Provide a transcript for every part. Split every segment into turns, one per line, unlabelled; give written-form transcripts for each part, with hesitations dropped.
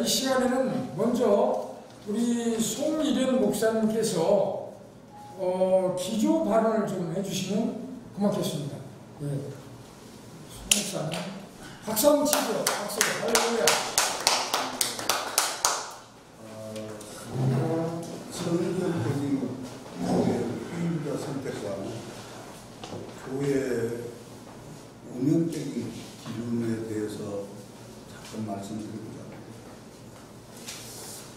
시간에는 먼저 우리 송일현 목사님께서 기조 발언을 좀 해주시면 고맙겠습니다. 네. 송 목사님 박수 한번 치죠. 박수. 할렐루야.
성경적인 교회 후임자 선택과 교회 운영적인 기준에 대해서 잠깐 말씀드립니다.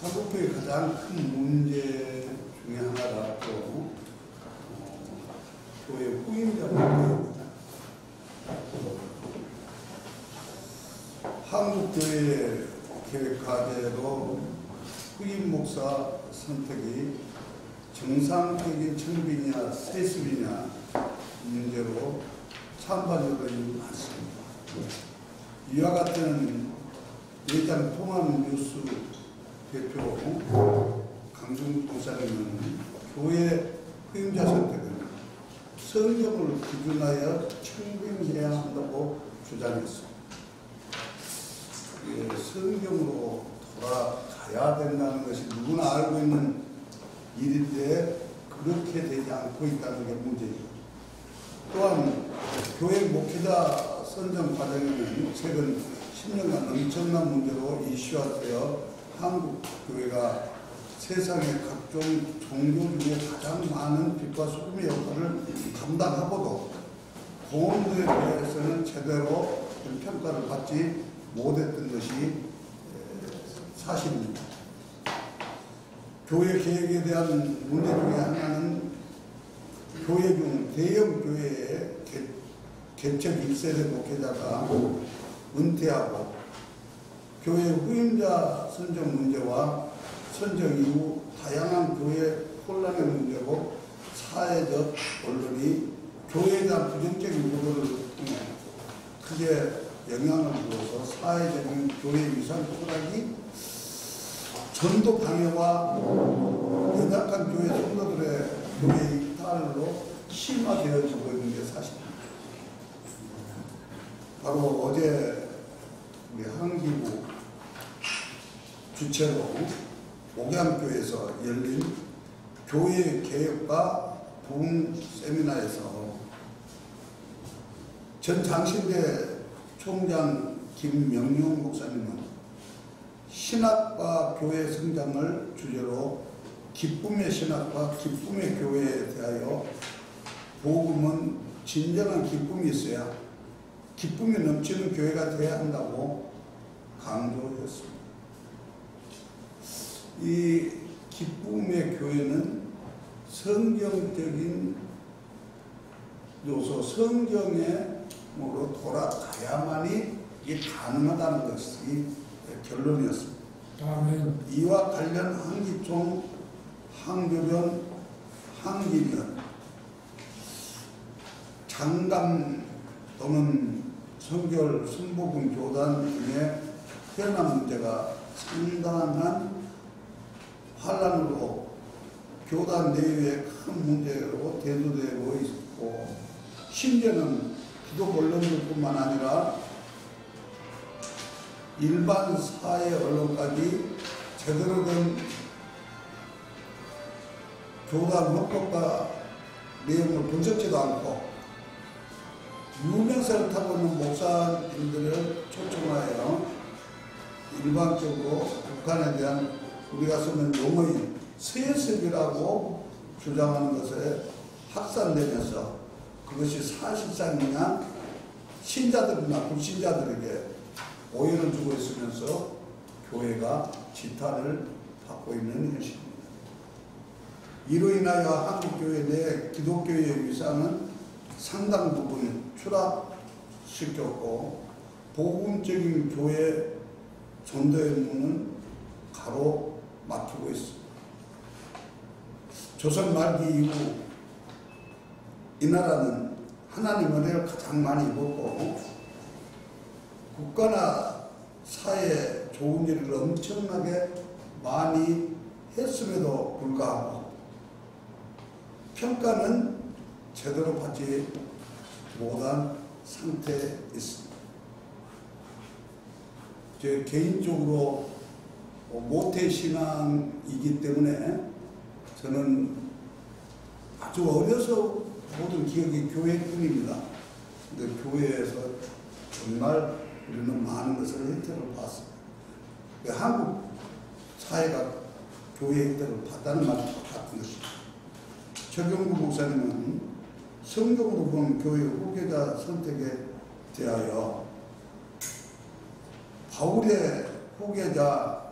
한국교회의 가장 큰 문제 중에 하나가 또 교회 후임자 문제입니다. 한국교회 계획과제로 후임 목사 선택이 정상적인 청빙이냐 세습이냐 문제로 찬반 여론이 많습니다. 이와 같은 예전 통합뉴스 대표 강승국 목사님은 교회 후임자 선택은 성경을 기준하여 청빙해야 한다고 주장했습니다. 성경으로 돌아가야 된다는 것이 누구나 알고 있는 일인데 그렇게 되지 않고 있다는 게 문제입니다. 또한 교회 목회자 선정 과정에는 최근 10년간 엄청난 문제로 이슈화되어 한국 교회가 세상의 각종 종교 중에 가장 많은 빛과 소금의 역할을 감당하고도 공원도에 대해서는 제대로 평가를 받지 못했던 것이 사실입니다. 교회 계획에 대한 문제 중에 하나는 교회 중 대형 교회의 개척 1세대 목회자가 은퇴하고 교회 후임자 선정 문제와 선정 이후 다양한 교회 혼란의 문제고 사회적 언론이 교회에 대한 부정적인 보도를 통해 크게 영향을 주어서 사회적인 교회 위상 토락이 전도 방해와 연약한 교회 성도들의 교회 이탈로 심화되어지고 있는 게 사실입니다. 바로 어제 우리 한기부 주최로 목양교회에서 열린 교회 개혁과 부흥 세미나에서 전 장신대 총장 김명용 목사님은 신학과 교회 성장을 주제로 기쁨의 신학과 기쁨의 교회에 대하여 복음은 진정한 기쁨이 있어야 기쁨이 넘치는 교회가 되어야 한다고 강조했습니다. 이 기쁨의 교회는 성경적인 요소, 성경으로 돌아가야만이 이게 가능하다는 것이 결론이었습니다.
아멘.
이와 관련 한기총, 한교변, 한기면, 장담 또는 성결, 순복음 교단 등의 현안 문제가 상당한 환란으로 교단 내외의 큰 문제로 대두되고 있고, 심지어는 기독 언론들뿐만 아니라 일반 사회 언론까지 제대로 된 교단 헌법과 내용을 분석지도 않고 유명세를 타고 있는 목사님들을 초청하여 일반적으로 북한에 대한 우리가 쓰는 용어인 세습이라고 주장하는 것에 확산되면서 그것이 사실상이냐 신자들이나 불신자들에게 오해를 주고 있으면서 교회가 지탄을 받고 있는 현실입니다. 이로 인하여 한국교회 내 기독교의 위상은 상당 부분 추락시켰고 복음적인 교회 전도의 문은 가로막히고 있습니다. 조선 말기 이후 이 나라는 하나님 은혜를 가장 많이 입었고 국가나 사회에 좋은 일을 엄청나게 많이 했음에도 불구하고 평가는 제대로 받지 못한 상태에 있습니다. 제 개인적으로 모태신앙이기 때문에 저는 아주 어려서 모든 기억이 교회뿐입니다. 근데 교회에서 정말 우리는 많은 것을 혜택을 봤습니다. 한국 사회가 교회 혜택을 받다는 말과 같은 것입니다. 최경구 목사님은 성경으로 본 교회 후계자 선택에 대하여 바울의 후계자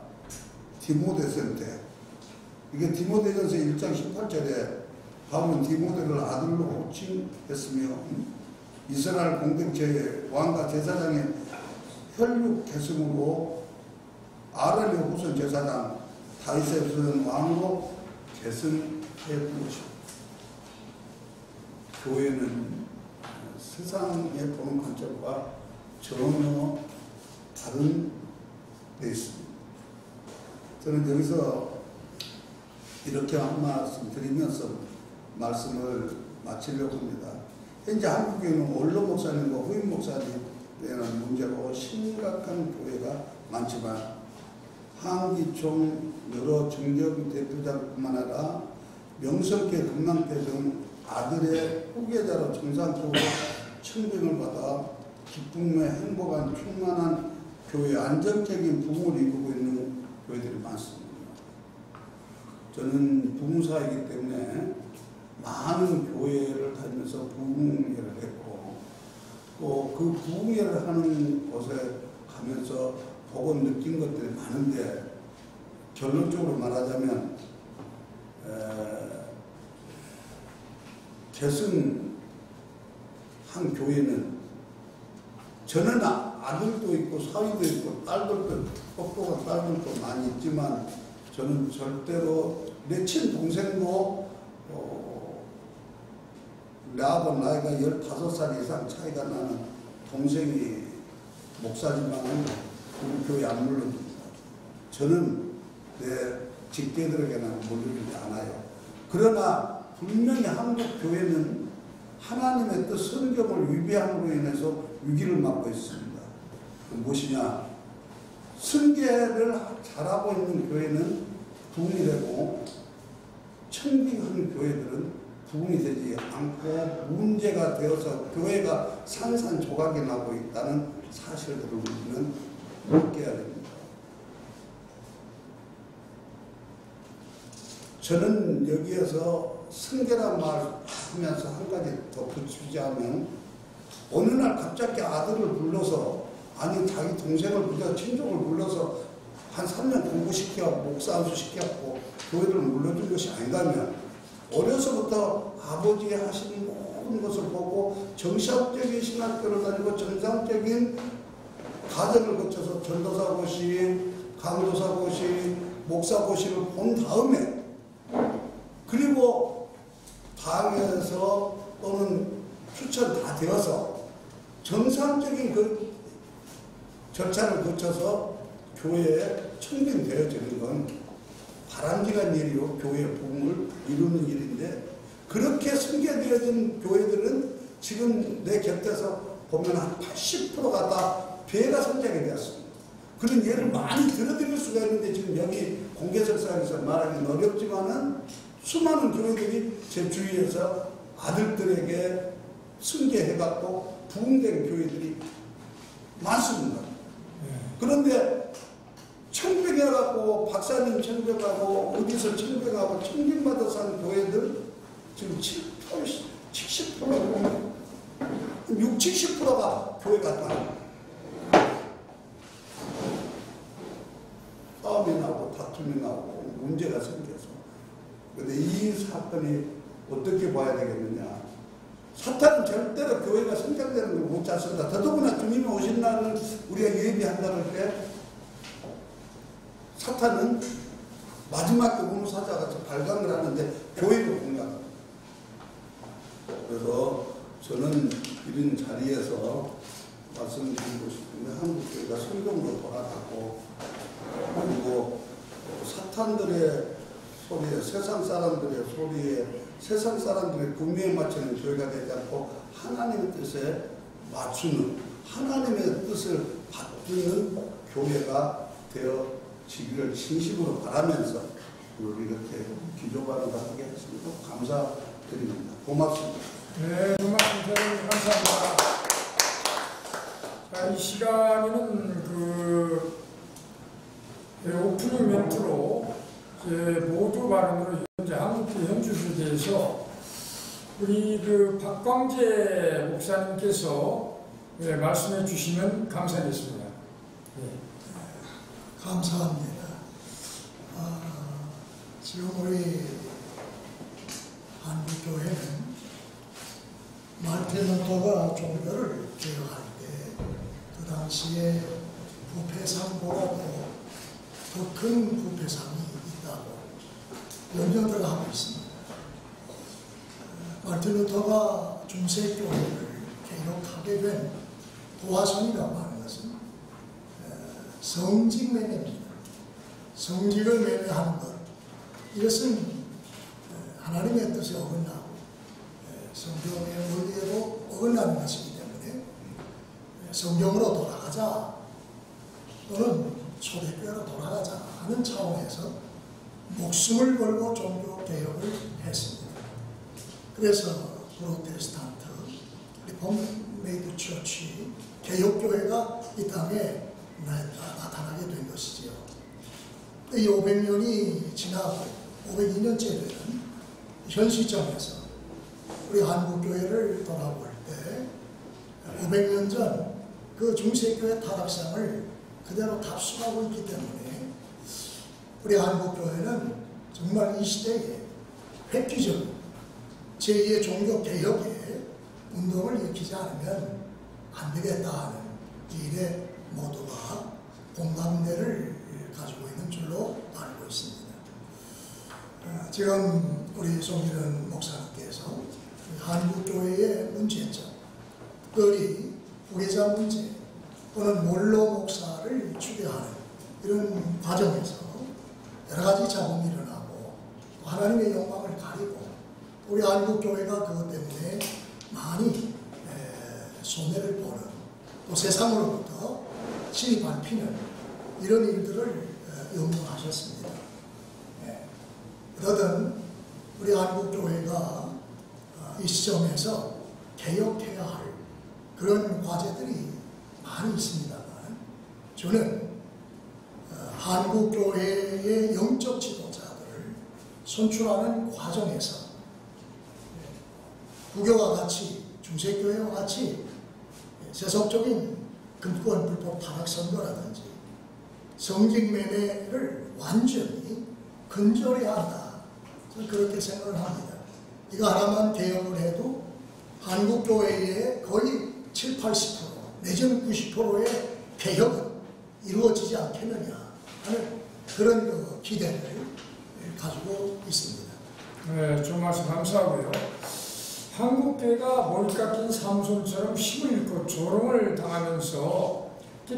디모데 선택, 이게 디모데전서 1장 18절에 바울은 디모데를 아들로 호칭했으며 이스라엘 공동체의 왕과 제사장의 혈육 계승으로 아론의 후손 제사장 다윗의 후손 왕으로 계승하였던 것입니다. 교회는 세상에 보는 관점과 전혀 다른 데 있습니다. 저는 여기서 이렇게 한 말씀 드리면서 말씀을 마치려고 합니다. 현재 한국에는 원로 목사님과 후임 목사님에 대한 문제로 심각한 교회가 많지만 한기총 여러 정경 대표자뿐만 아니라 명성계 금남교 등 아들의 후계자로 정상적으로 청빙을 받아 기쁨에 행복한 충만한 교회 안정적인 부흥을 이루고 있는 교회들이 많습니다. 저는 부흥사이기 때문에 많은 교회를 다니면서 부흥회를 했고 또 그 부흥회를 하는 곳에 가면서 보고 느낀 것들이 많은데 결론적으로 말하자면 계승한 교회는 저는 아들도 있고 사위도 있고 딸들도 똑똑한 딸들도 많이 있지만 저는 절대로 내 친동생도 나하고 나이가 15살 이상 차이가 나는 동생이 목사지만 우리 교회 안 물러줍니다. 저는 내 직계들에게는 물러주지 않아요. 그러나 분명히 한국 교회는 하나님의 뜻 성경을 위배함으로 인해서 위기를 맞고 있습니다. 무엇이냐? 승계를 잘하고 있는 교회는 부흥이 되고 청빙하는 교회들은 부흥이 되지 않고 문제가 되어서 교회가 산산조각이 나고 있다는 사실들을 우리는 느껴야 됩니다. 저는 여기에서 승계란 말 하면서 한 가지 더 붙이자면 어느 날 갑자기 아들을 불러서 아니 자기 동생을 불러 친족을 불러서 한 3년 공부시켜 목사 안수 시켰고 교회를 물러준 것이 아니라면 어려서부터 아버지의 하시는 모든 것을 보고 정상적인 신학교를 다니고 정상적인 과정을 거쳐서 전도사 고시, 강도사 고시, 목사 고시를 본 다음에 그리고 당에서 또는 추천 다 되어서 정상적인 그 절차를 거쳐서 교회에 청빙되어지는 건 바람직한 일이요. 교회의 부흥을 이루는 일인데 그렇게 승계되어진 교회들은 지금 내 곁에서 보면 한 80%가 다 배가 성장이 되었습니다. 그런 예를 많이 들어드릴 수가 있는데 지금 여기 공개석상에서 말하기는 어렵지만은 수많은 교회들이 제 주위에서 아들들에게 승계해갖고 부흥된 교회들이 많습니다. 그런데 청백해갖고 박사님 청백하고 어디서 청백하고 청빙받아서 하는 교회들 지금 70%, 70%가 교회 같다. 싸움이 나고 다툼이 나고 문제가 생겨서. 그런데 이 사건이 어떻게 봐야 되겠느냐. 사탄은 절대로 교회가 성장되는 걸 못 찾습니다. 더더구나 주님이 오신 날을 우리가 예비한다는 때 사탄은 마지막 의문사자같이 발광을 하는데 교회도 공략합니다. 그래서 저는 이런 자리에서 말씀드리고 싶은데 한국교회가 성경으로 돌아가고 그리고 사탄들의 소리에 세상 사람들의 소리에 세상 사람들의 구미에 맞추는 교회가 되지 않고 하나님의 뜻에 맞추는 하나님의 뜻을 받드는 교회가 되어 지기를 진심으로 바라면서 오늘 이렇게 기조발언을 하게 했습니다. 감사드립니다. 고맙습니다.
네, 그 말씀 대단히 감사합니다. 자, 이 시간에는 오프닝 멘트로 모두 발언으로 현재 한국교 현주주에 대해서 우리 박광재 목사님께서 말씀해 주시면 감사하겠습니다.
감사합니다. 지금 우리 한국교회는 마르틴 루터가 종교를 개혁할 때 그 당시에 부패상보다도 더 큰 부패상이 있다고 연연을 하고 있습니다. 마르틴 루터가 중세교회를 개혁하게 된 도화선이라고 하는 것은 성직 매매입니다. 성직을 매매하는 것, 이것은 하나님의 뜻에 어긋나고 성경의 원리에도 어긋나는 것이기 때문에 성경으로 돌아가자 또는 초대교회로 돌아가자 하는 차원에서 목숨을 걸고 종교 개혁을 했습니다. 그래서 프로테스탄트, 리폼메이드 처치, 개혁교회가 이 땅에 나타나게 된 것이지요. 이 500년이 지나고 502년째 되는 현 시점에서 우리 한국교회를 돌아볼 때 500년 전 그 중세교회 타락상을 그대로 답습하고 있기 때문에 우리 한국교회는 정말 이 시대에 획기적 제2의 종교개혁의 운동을 일으키지 않으면 안 되겠다 하는 일에 모두가 공감대를 가지고 있는 줄로 알고 있습니다. 지금 우리 송기련 목사님께서 한국교회의 문제점, 특별히 후계자 문제 또는 몰로 목사를 추대하는 이런 과정에서 여러 가지 잡음이 일어나고 하나님의 영광을 가리고 우리 한국교회가 그것 때문에 많이 손해를 보는 또 세상으로부터 신이 밟히는 이런 일들을 염려하셨습니다. 그러든 우리 한국교회가 이 시점에서 개혁해야 할 그런 과제들이 많이 있습니다만 저는 한국교회의 영적 지도자들을 선출하는 과정에서 부교와 같이 중세교회와 같이 세속적인 금권 불법 타락 선거라든지 성직 매매를 완전히 근절해야 한다. 저는 그렇게 생각을 합니다. 이거 하나만 개혁을 해도 한국교회의 거의 7, 80% 내지는 90%의 개혁은 이루어지지 않겠느냐 하는 그런 기대를 가지고 있습니다.
네, 좀 말씀 감사하고요. 한국교회가 머리 깎인 삼손처럼 힘을 잃고 조롱을 당하면서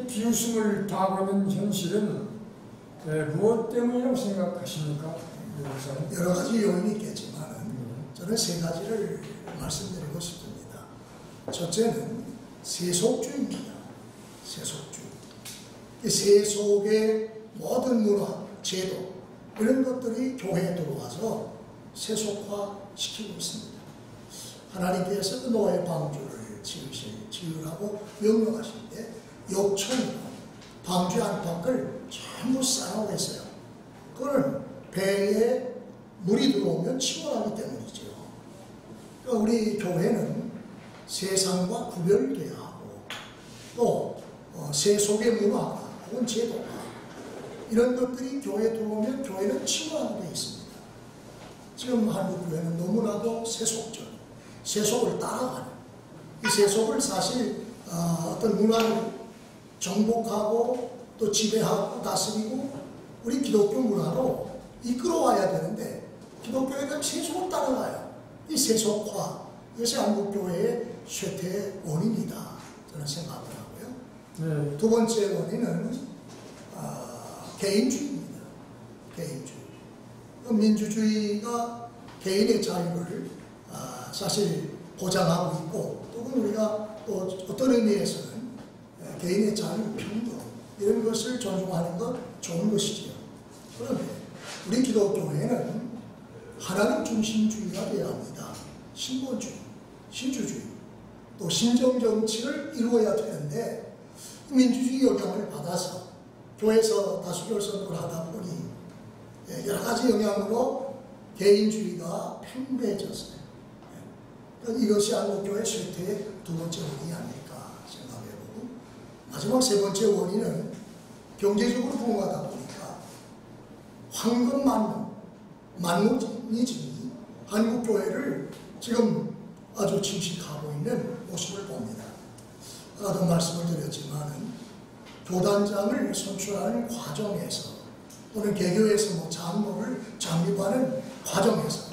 비웃음을 당하고 있는 현실은 무엇 때문이라고 생각하십니까?
여러 가지 요인이 있겠지만 저는 세 가지를 말씀드리고 싶습니다. 첫째는 세속주의입니다. 세속주의. 이 세속의 모든 문화, 제도 이런 것들이 교회에 들어와서 세속화시키고 있습니다. 하나님께서 노아의 방주를 지으라고 명령하실 때 욕천으로 방주 안팎을 전부 쌓아놓고 했어요. 그거는 배에 물이 들어오면 침몰하기 때문이죠. 그러니까 우리 교회는 세상과 구별돼야 하고 또 세속의 문화가 혹은 제도가 이런 것들이 교회에 들어오면 교회는 침몰하게 되어 있습니다. 지금 한국교회는 너무나도 세속적, 세속을 따라가는 이 세속을 사실 어떤 문화를 정복하고 또 지배하고 다스리고 우리 기독교 문화로 이끌어와야 되는데 기독교회는 세속을 따라가요. 이 세속화, 이것이 한국교회의 쇠퇴의 원인이다 저는 생각을 하고요. 두 번째 원인은 개인주의입니다. 개인주의. 민주주의가 개인의 자유를 사실 보장하고 있고 또는 우리가 또 어떤 의미에서는 개인의 자유, 평등 이런 것을 존중하는 것 좋은 것이지요. 그런데 우리 기독교회는 하나님 중심주의가 되어야 합니다. 신본주의, 신주주의, 또 신정정치를 이루어야 되는데 민주주의 영향을 받아서 교회에서 다수결 선거를 하다 보니 여러 가지 영향으로 개인주의가 팽배해졌어요. 이것이 한국교회 쇠퇴의 두 번째 원인이 아닐까 생각해보고, 마지막 세 번째 원인은 경제적으로 부흥하다 보니까 황금 만무니즘이 한국교회를 지금 아주 침식하고 있는 모습을 봅니다. 아까도 말씀을 드렸지만은 교단장을 선출하는 과정에서 또는 개교에서 장로를 장립하는 과정에서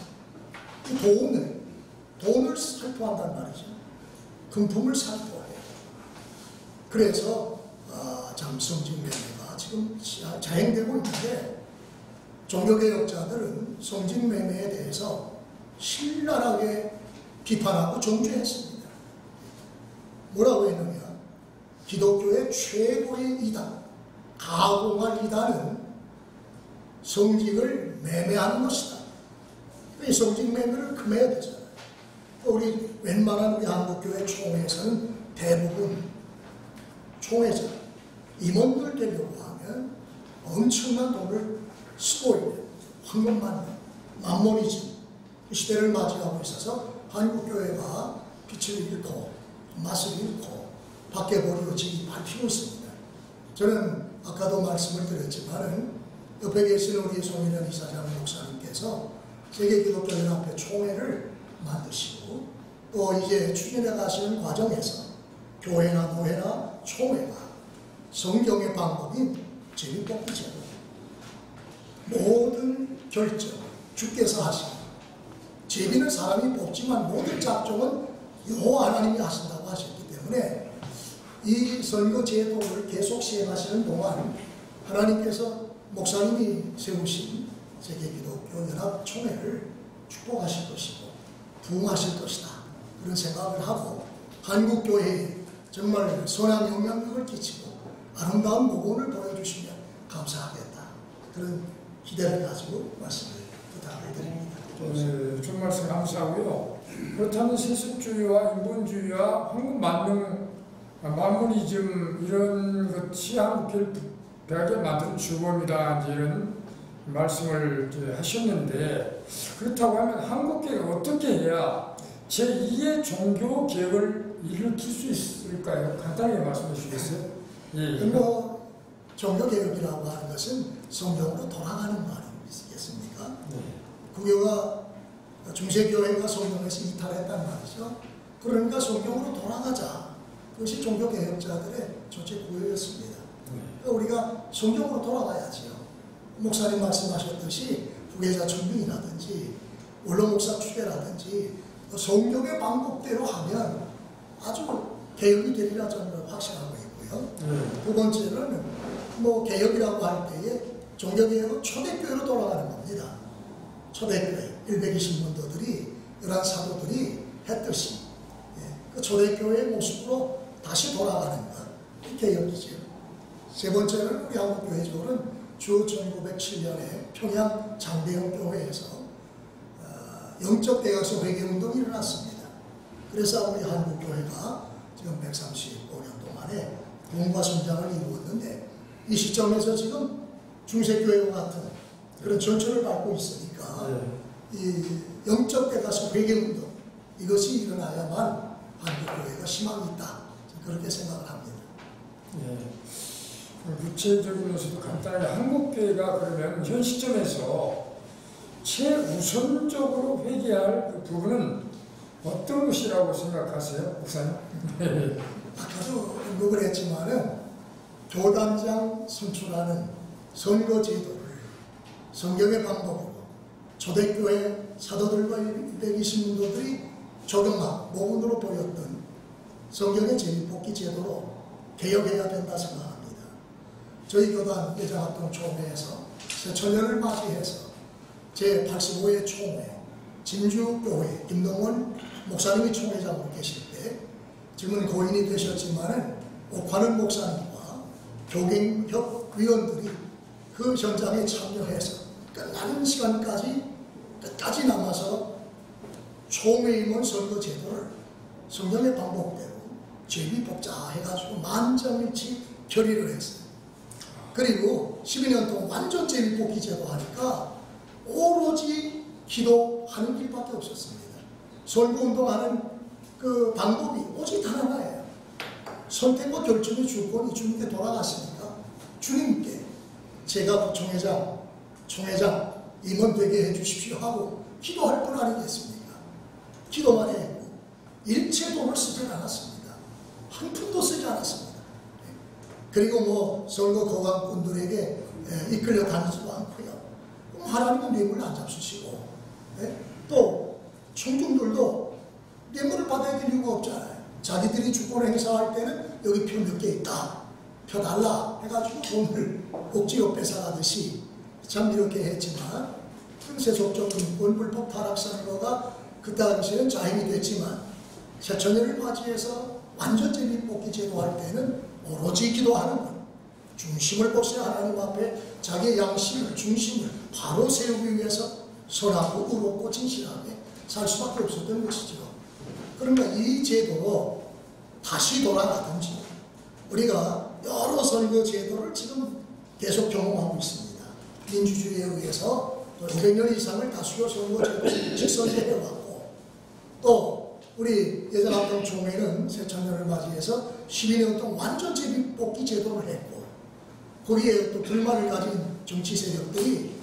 돈을 살포한단 말이죠. 금품을 살포해요. 그래서 성직매매가 지금 자행되고 있는데, 종교개혁자들은 성직매매에 대해서 신랄하게 비판하고 정죄했습니다. 뭐라고 했느냐? 기독교의 최고의 이단, 가공한 이단은 성직을 매매하는 것이다. 이 성직 매매를 금해야 되잖아요. 우리 웬만한 우리 한국교회 총회에서는 대부분 총회자, 임원들 되려고 하면 엄청난 돈을 쓰고 있는 만모니즘 그 시대를 맞이하고 있어서 한국교회가 빛을 잃고 맛을 잃고 밖에 버려지기 밟히고 있습니다. 저는 아까도 말씀을 드렸지만은 옆에 계시는 우리 송일현 이사장 목사님께서 세계기독교연합회 총회를 만드시고 또 이제 추진해 가시는 과정에서 교회나 노회나 총회가 성경의 방법인 제비뽑기 제도, 모든 결정 주께서 하시고, 제비는 사람이 뽑지만 모든 작정은 여호와 하나님이 하신다고 하셨기 때문에 이 선거 제도를 계속 시행하시는 동안 하나님께서 목사님이 세우신 세계기독교연합총회를 축복하실 것이고 부흥하실 것이다, 그런 생각을 하고 한국교회에 정말 선한 영향력을 끼치고 아름다운 모범을 보여주시면 감사하겠다, 그런 기대를 가지고 말씀을 부탁을 드립니다.
네, 좀 말씀 감사하고요. 그렇다면 세습주의와 인본주의와 황금 만무니즘 이런 것이 한국교회를 부패하게 만든 주범이다, 이런 말씀을 하셨는데, 그렇다고 하면 한국교회가 어떻게 해야 제2의 종교 개혁을 일으킬 수 있을까요? 간단하게 말씀해 주시겠어요? 예.
종교 개혁이라고 하는 것은 성경으로 돌아가는 거 아니겠습니까?
네.
구교가 중세교회가 성경에서 이탈했단 말이죠. 그러니까 성경으로 돌아가자. 그것이 종교 개혁자들의 조직 구호였습니다. 그러니까 우리가 성경으로 돌아가야지요. 목사님 말씀하셨듯이 후계자 천명이라든지 원로 목사 추대라든지 성경의 방법대로 하면 아주 개혁이 되리라 저는 확신하고 있고요. 두 번째는 개혁이라고 할 때에 종교개혁은 초대교회로 돌아가는 겁니다. 초대교회 120문도들이 11사도들이 했듯이 그 초대교회의 모습으로 다시 돌아가는 것, 개혁이죠. 세 번째는 우리 한국교회적으로는 주 1907년에 평양 장대영 교회에서 영적 대각성 회개운동이 일어났습니다. 그래서 우리 한국교회가 지금 135년 동안에 부흥과 성장을 이루었는데, 이 시점에서 지금 중세교회와 같은 그런 전철을 밟고 있으니까 이 영적 대각성 회개운동, 이것이 일어나야만 한국교회가 희망이 있다, 그렇게 생각을 합니다.
구체적인 것도 간단하게, 한국교회가 그러면 현 시점에서 최우선적으로 회개할 그 부분은 어떤 것이라고 생각하세요, 목사님?
아까도 언급을 했지만은 교단장 선출하는 선거 제도를 성경의 방법으로 초대교회 사도들과 120문도들이 적용하고 모범으로 보였던 성경의 제비뽑기 제도로 개혁해야 된다 생각합니다. 저희 교단 예장합동 총회에서 새천년을 맞이해서 제85회 총회, 진주교회 김동원 목사님이 총회장으로 계실 때, 지금은 고인이 되셨지만은 옥환은 목사님과 교갱협 위원들이 그 현장에 참여해서 끝나는 시간까지 끝까지 남아서 총회의원 선거 제도를 성경의 방법대로 제비뽑자 해가지고 만장일치 결의를 했어요. 그리고 12년 동안 완전 제비뽑기 제도 하니까 오로지 기도하는 길밖에 없었습니다. 선거운동하는 그 방법이 오직 하나예요. 선택과 결정의 주권이 주님께 돌아갔으니까 주님께 제가 부총회장, 총회장, 임원 되게 해주십시오 하고 기도할 뿐 아니겠습니까? 기도만 했고 일체 돈을 쓰지 않았습니다. 한 푼도 쓰지 않았습니다. 그리고 뭐 선거 거강꾼들에게 이끌려 다니지도 않고요. 하나님은 뇌물을 안 잡수시고 또 총중들도 뇌물을 받아야 될 이유가 없잖아요. 자기들이 주권을 행사할 때는 여기 표 몇 개 있다, 표 달라 해가지고 돈을 억지로 뺏어가듯이 참 이렇게 했지만 세속적 금권 불법 타락 선거가 그 당시에는 자행이 됐지만 새천년을 맞이해서 완전 제비뽑기 제도 할 때는 오로지 기도하는 것, 중심을 보세요. 하나님 앞에 자기의 양심을, 중심을 바로 세우기 위해서 선하고 의롭고 진실하게 살 수밖에 없었던 것이죠. 그러니까 이 제도로 다시 돌아가든지, 우리가 여러 선거 제도를 지금 계속 경험하고 있습니다. 민주주의에 의해서 500년 이상을 다수요 선거 제도를 직선제해왔고, 또 우리 예전학당 총회는 새천년을 맞이해서 12년 동안 완전 제비뽑기 제도를 했고, 거기에 또 불만을 가진 정치 세력들이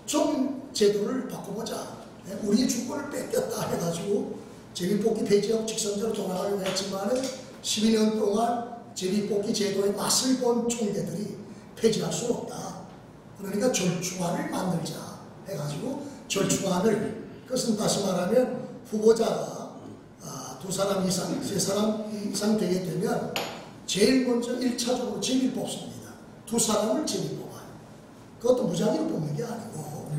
좀 제도를 바꿔보자, 우리의 주권을 뺏겼다 해가지고 제비뽑기 폐지하고 직선제로 돌아가려고 했지만은 12년 동안 제비뽑기 제도의 맛을 본 총대들이 폐지할 수 없다. 그러니까 절충안을 만들자 해가지고 절충안을, 그것은 다시 말하면 후보자가 두 사람 이상, 세 사람 이상 되게 되면 제일 먼저 1차적으로 제비를 뽑습니다. 두 사람을 제비 뽑아요. 그것도 무작위로 뽑는 게 아니고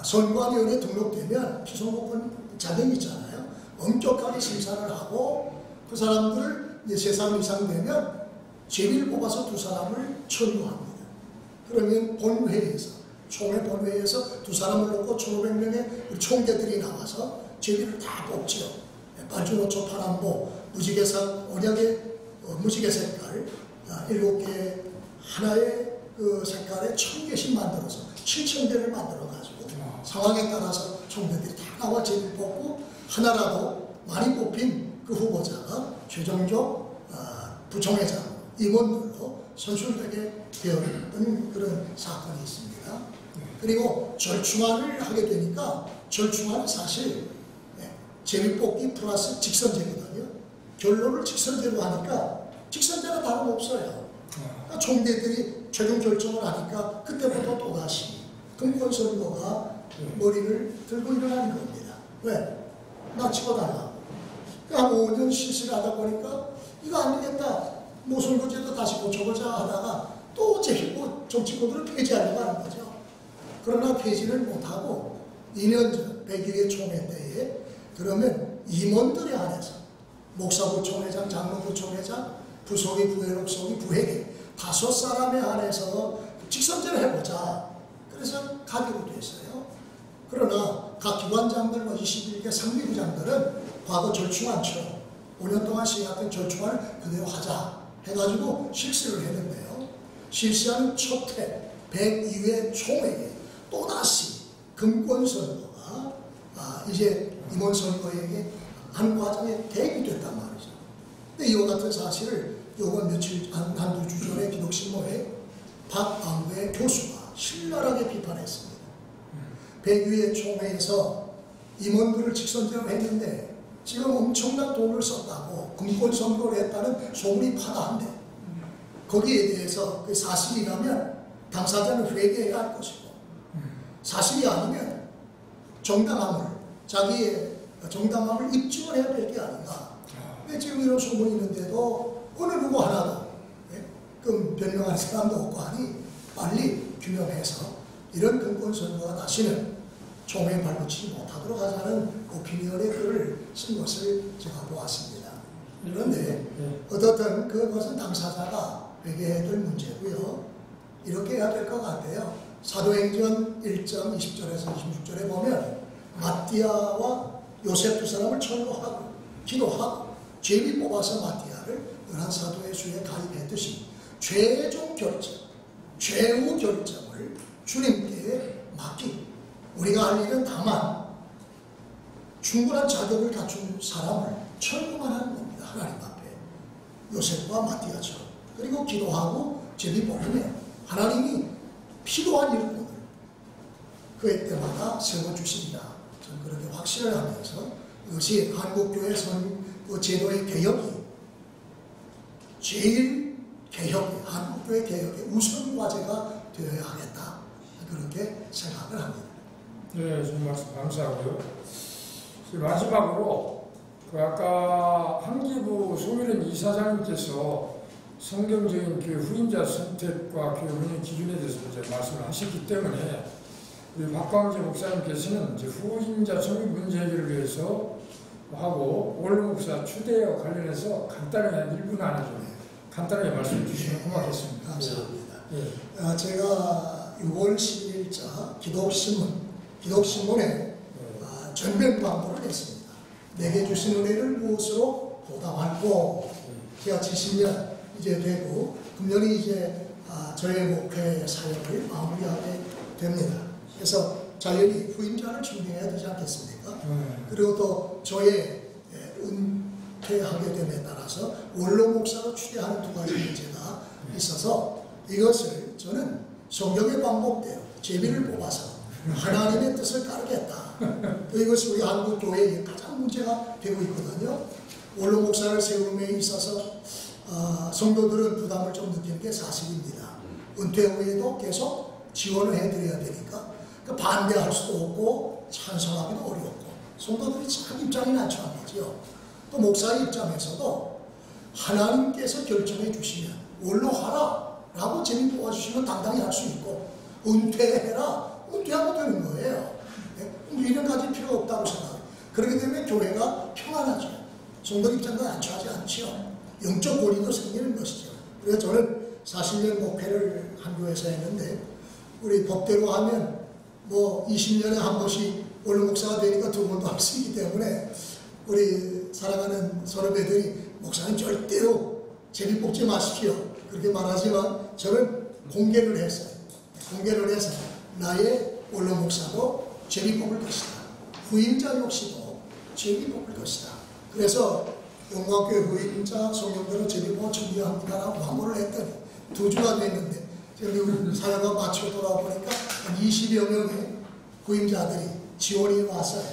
선관위원회에 등록되면 피선거권 자격이 있잖아요. 엄격하게 심사를 하고 그 사람들 세 사람 이상 되면 제비를 뽑아서 두 사람을 천거합니다. 그러면 본회의에서, 총회 본회의에서 두 사람을 놓고 1,500명의 총대들이 나와서 제비를 다 뽑죠. 빨주노초 파란보 무지개상 언약의 무지개 색깔 7개 하나의 그 색깔에 1,000개씩 만들어서 7,000개를 만들어가지고 상황에 따라서 총대들이 다 나와 제비를 뽑고, 하나라도 많이 뽑힌 그 후보자가 최종적 부총회장 임원들로 선출되게 되었던 그런 사건이 있습니다. 그리고 절충안을 하게 되니까 절충안은 사실 제비뽑기 플러스 직선제거든요. 결론을 직선제로 하니까 직선제가 다름없어요. 그러니까 총대들이 최종 결정을 하니까 그때부터 또다시 금권선거가 머리를 들고 일어나는 겁니다. 왜? 나 치고달라. 한 5년 실시를 하다 보니까 이거 안 되겠다, 뭐 선거제도 다시 고쳐보자 하다가 또 제기고 정치권들을 폐지하려고 하는 거죠. 그러나 폐지를 못하고 2년 전 100일의 총회 때에 그러면 임원들에 한해서 목사부 총회장, 장로부 총회장, 부속이, 부회록속이, 부회계 5사람에 한해서 직선제를 해보자. 그래서 가기로 됐어요. 그러나 각 기관장들과 21개 상비부장들은 과거 절충안처럼 5년 동안 시행했던 절충안을 그대로 하자 해가지고 실시를 했는데요. 실시하는 첫해 102회 총회에 또다시 금권선거가 이제 임원선거에게 한 과정에 대입이 됐단 말이죠. 근데 이와 같은 사실을 요번 며칠, 한두 주 전에 기독신문에 박광배 교수가 신랄하게 비판했습니다. 102회 총회에서 임원들을 직선제로 했는데 지금 엄청난 돈을 썼다고 금권선거를 했다는 소문이 파다한데, 거기에 대해서 그 사실이라면 당사자는 회개해야 할 것이고, 사실이 아니면 정당함을, 자기의 정당함을 입증을 해야 될 게 아닌가. 지금 이런 소문이 있는데도 어느 누구 하나도 그 변명할 사람도 없고 하니 빨리 규명해서 이런 금권선거가 다시는 총회에 발붙이지 못하도록 하자는 오피니언의 글을 쓴 것을 제가 보았습니다. 그런데 어떻든 그것은 당사자가 회개해야 될 문제고요. 이렇게 해야 될 것 같아요. 사도행전 1장 20절에서 26절에 보면 마띠아와 요셉 두 사람을 철거하고 기도하고 제비 뽑아서 마띠아를 열한 사도의 수에 가입했듯이 최종 결정, 최후 결정을 주님께 맡기고 우리가 할 일은 다만 충분한 자격을 갖춘 사람을 철거만 하는 겁니다. 하나님 앞에 요셉과 마띠아처럼. 그리고 기도하고 제비 뽑으면 하나님이 필요한 일꾼을 그의 때마다 세워주신다. 저는 그렇게 확신을 하면서 이것이 한국교회 그 제도의 개혁이 제일 개혁, 한국교회 개혁의 우선 과제가 되어야 하겠다. 그렇게 생각을 합니다.
네, 좀 말씀 감사하고요. 마지막으로 아까 한기부 송일은 이사장님께서 성경적인 교회 후임자 선택과 교회 운영 기준에 대해서 이제 말씀을 하셨기 때문에 우리 박광재 목사님께서는 이제 후임자 청구 문제 해결을 위해서 하고 원로 목사 추대와 관련해서 간단하게 1분 안에 좀 간단하게 말씀해 주시면 고맙겠습니다.
감사합니다.
예.
제가 6월 12일자 기독신문에 전면 광고를 했습니다. 내게 주신 은혜를 무엇으로 보답할고 제가 70년 이제 되고 금년이 이제 저의 목회 사역을 마무리하게 됩니다. 그래서 자연히 후임자를 준비해야 되지 않겠습니까? 그리고 또 저의 은퇴하게 됨에 따라서 원로 목사로 추대하는 두 가지 문제가 있어서 이것을 저는 성경의 방법대로 제비를 뽑아서 하나님의 뜻을 따르겠다. 이것이 우리 한국 교회의 가장 문제가 되고 있거든요. 원로 목사를 세움에 있어서 성도들은 부담을 좀 느끼는 게 사실입니다. 은퇴 후에도 계속 지원을 해드려야 되니까 반대할 수도 없고 찬성하기도 어렵고 성도들이 참 입장이 난처한 거죠. 또 목사의 입장에서도 하나님께서 결정해 주시면 원로하라 라고 재미 뽑아주시면 당당히 할 수 있고 은퇴해라 은퇴하면 되는 거예요. 이런 가지 필요 없다고 생각해요. 그렇게 되면 교회가 평안하죠. 성도 입장도 난처하지 않죠. 영적 권위도 생기는 것이죠. 그래서 저는 40년 목회를 한 교회에서 했는데 우리 법대로 하면 뭐 20년에 한 번씩 원로 목사가 되니까 두 번도 할 수 있기 때문에 우리 사랑하는 선후배들이 목사님 절대로 제비 뽑지 마십시오. 그렇게 말하지만 저는 공개를 했어요. 공개를 해서 나의 원로 목사도 제비 뽑을 것이다. 후임자 역시도 제비 뽑을 것이다. 그래서 영광교회 후임자 성령들은 제비 뽑아 준비합니다라고 광고를 했더니 2주가 됐는데 지금 사역을 마치고 돌아보니까 한 20여 명의 후임자들이 지원이 왔어요.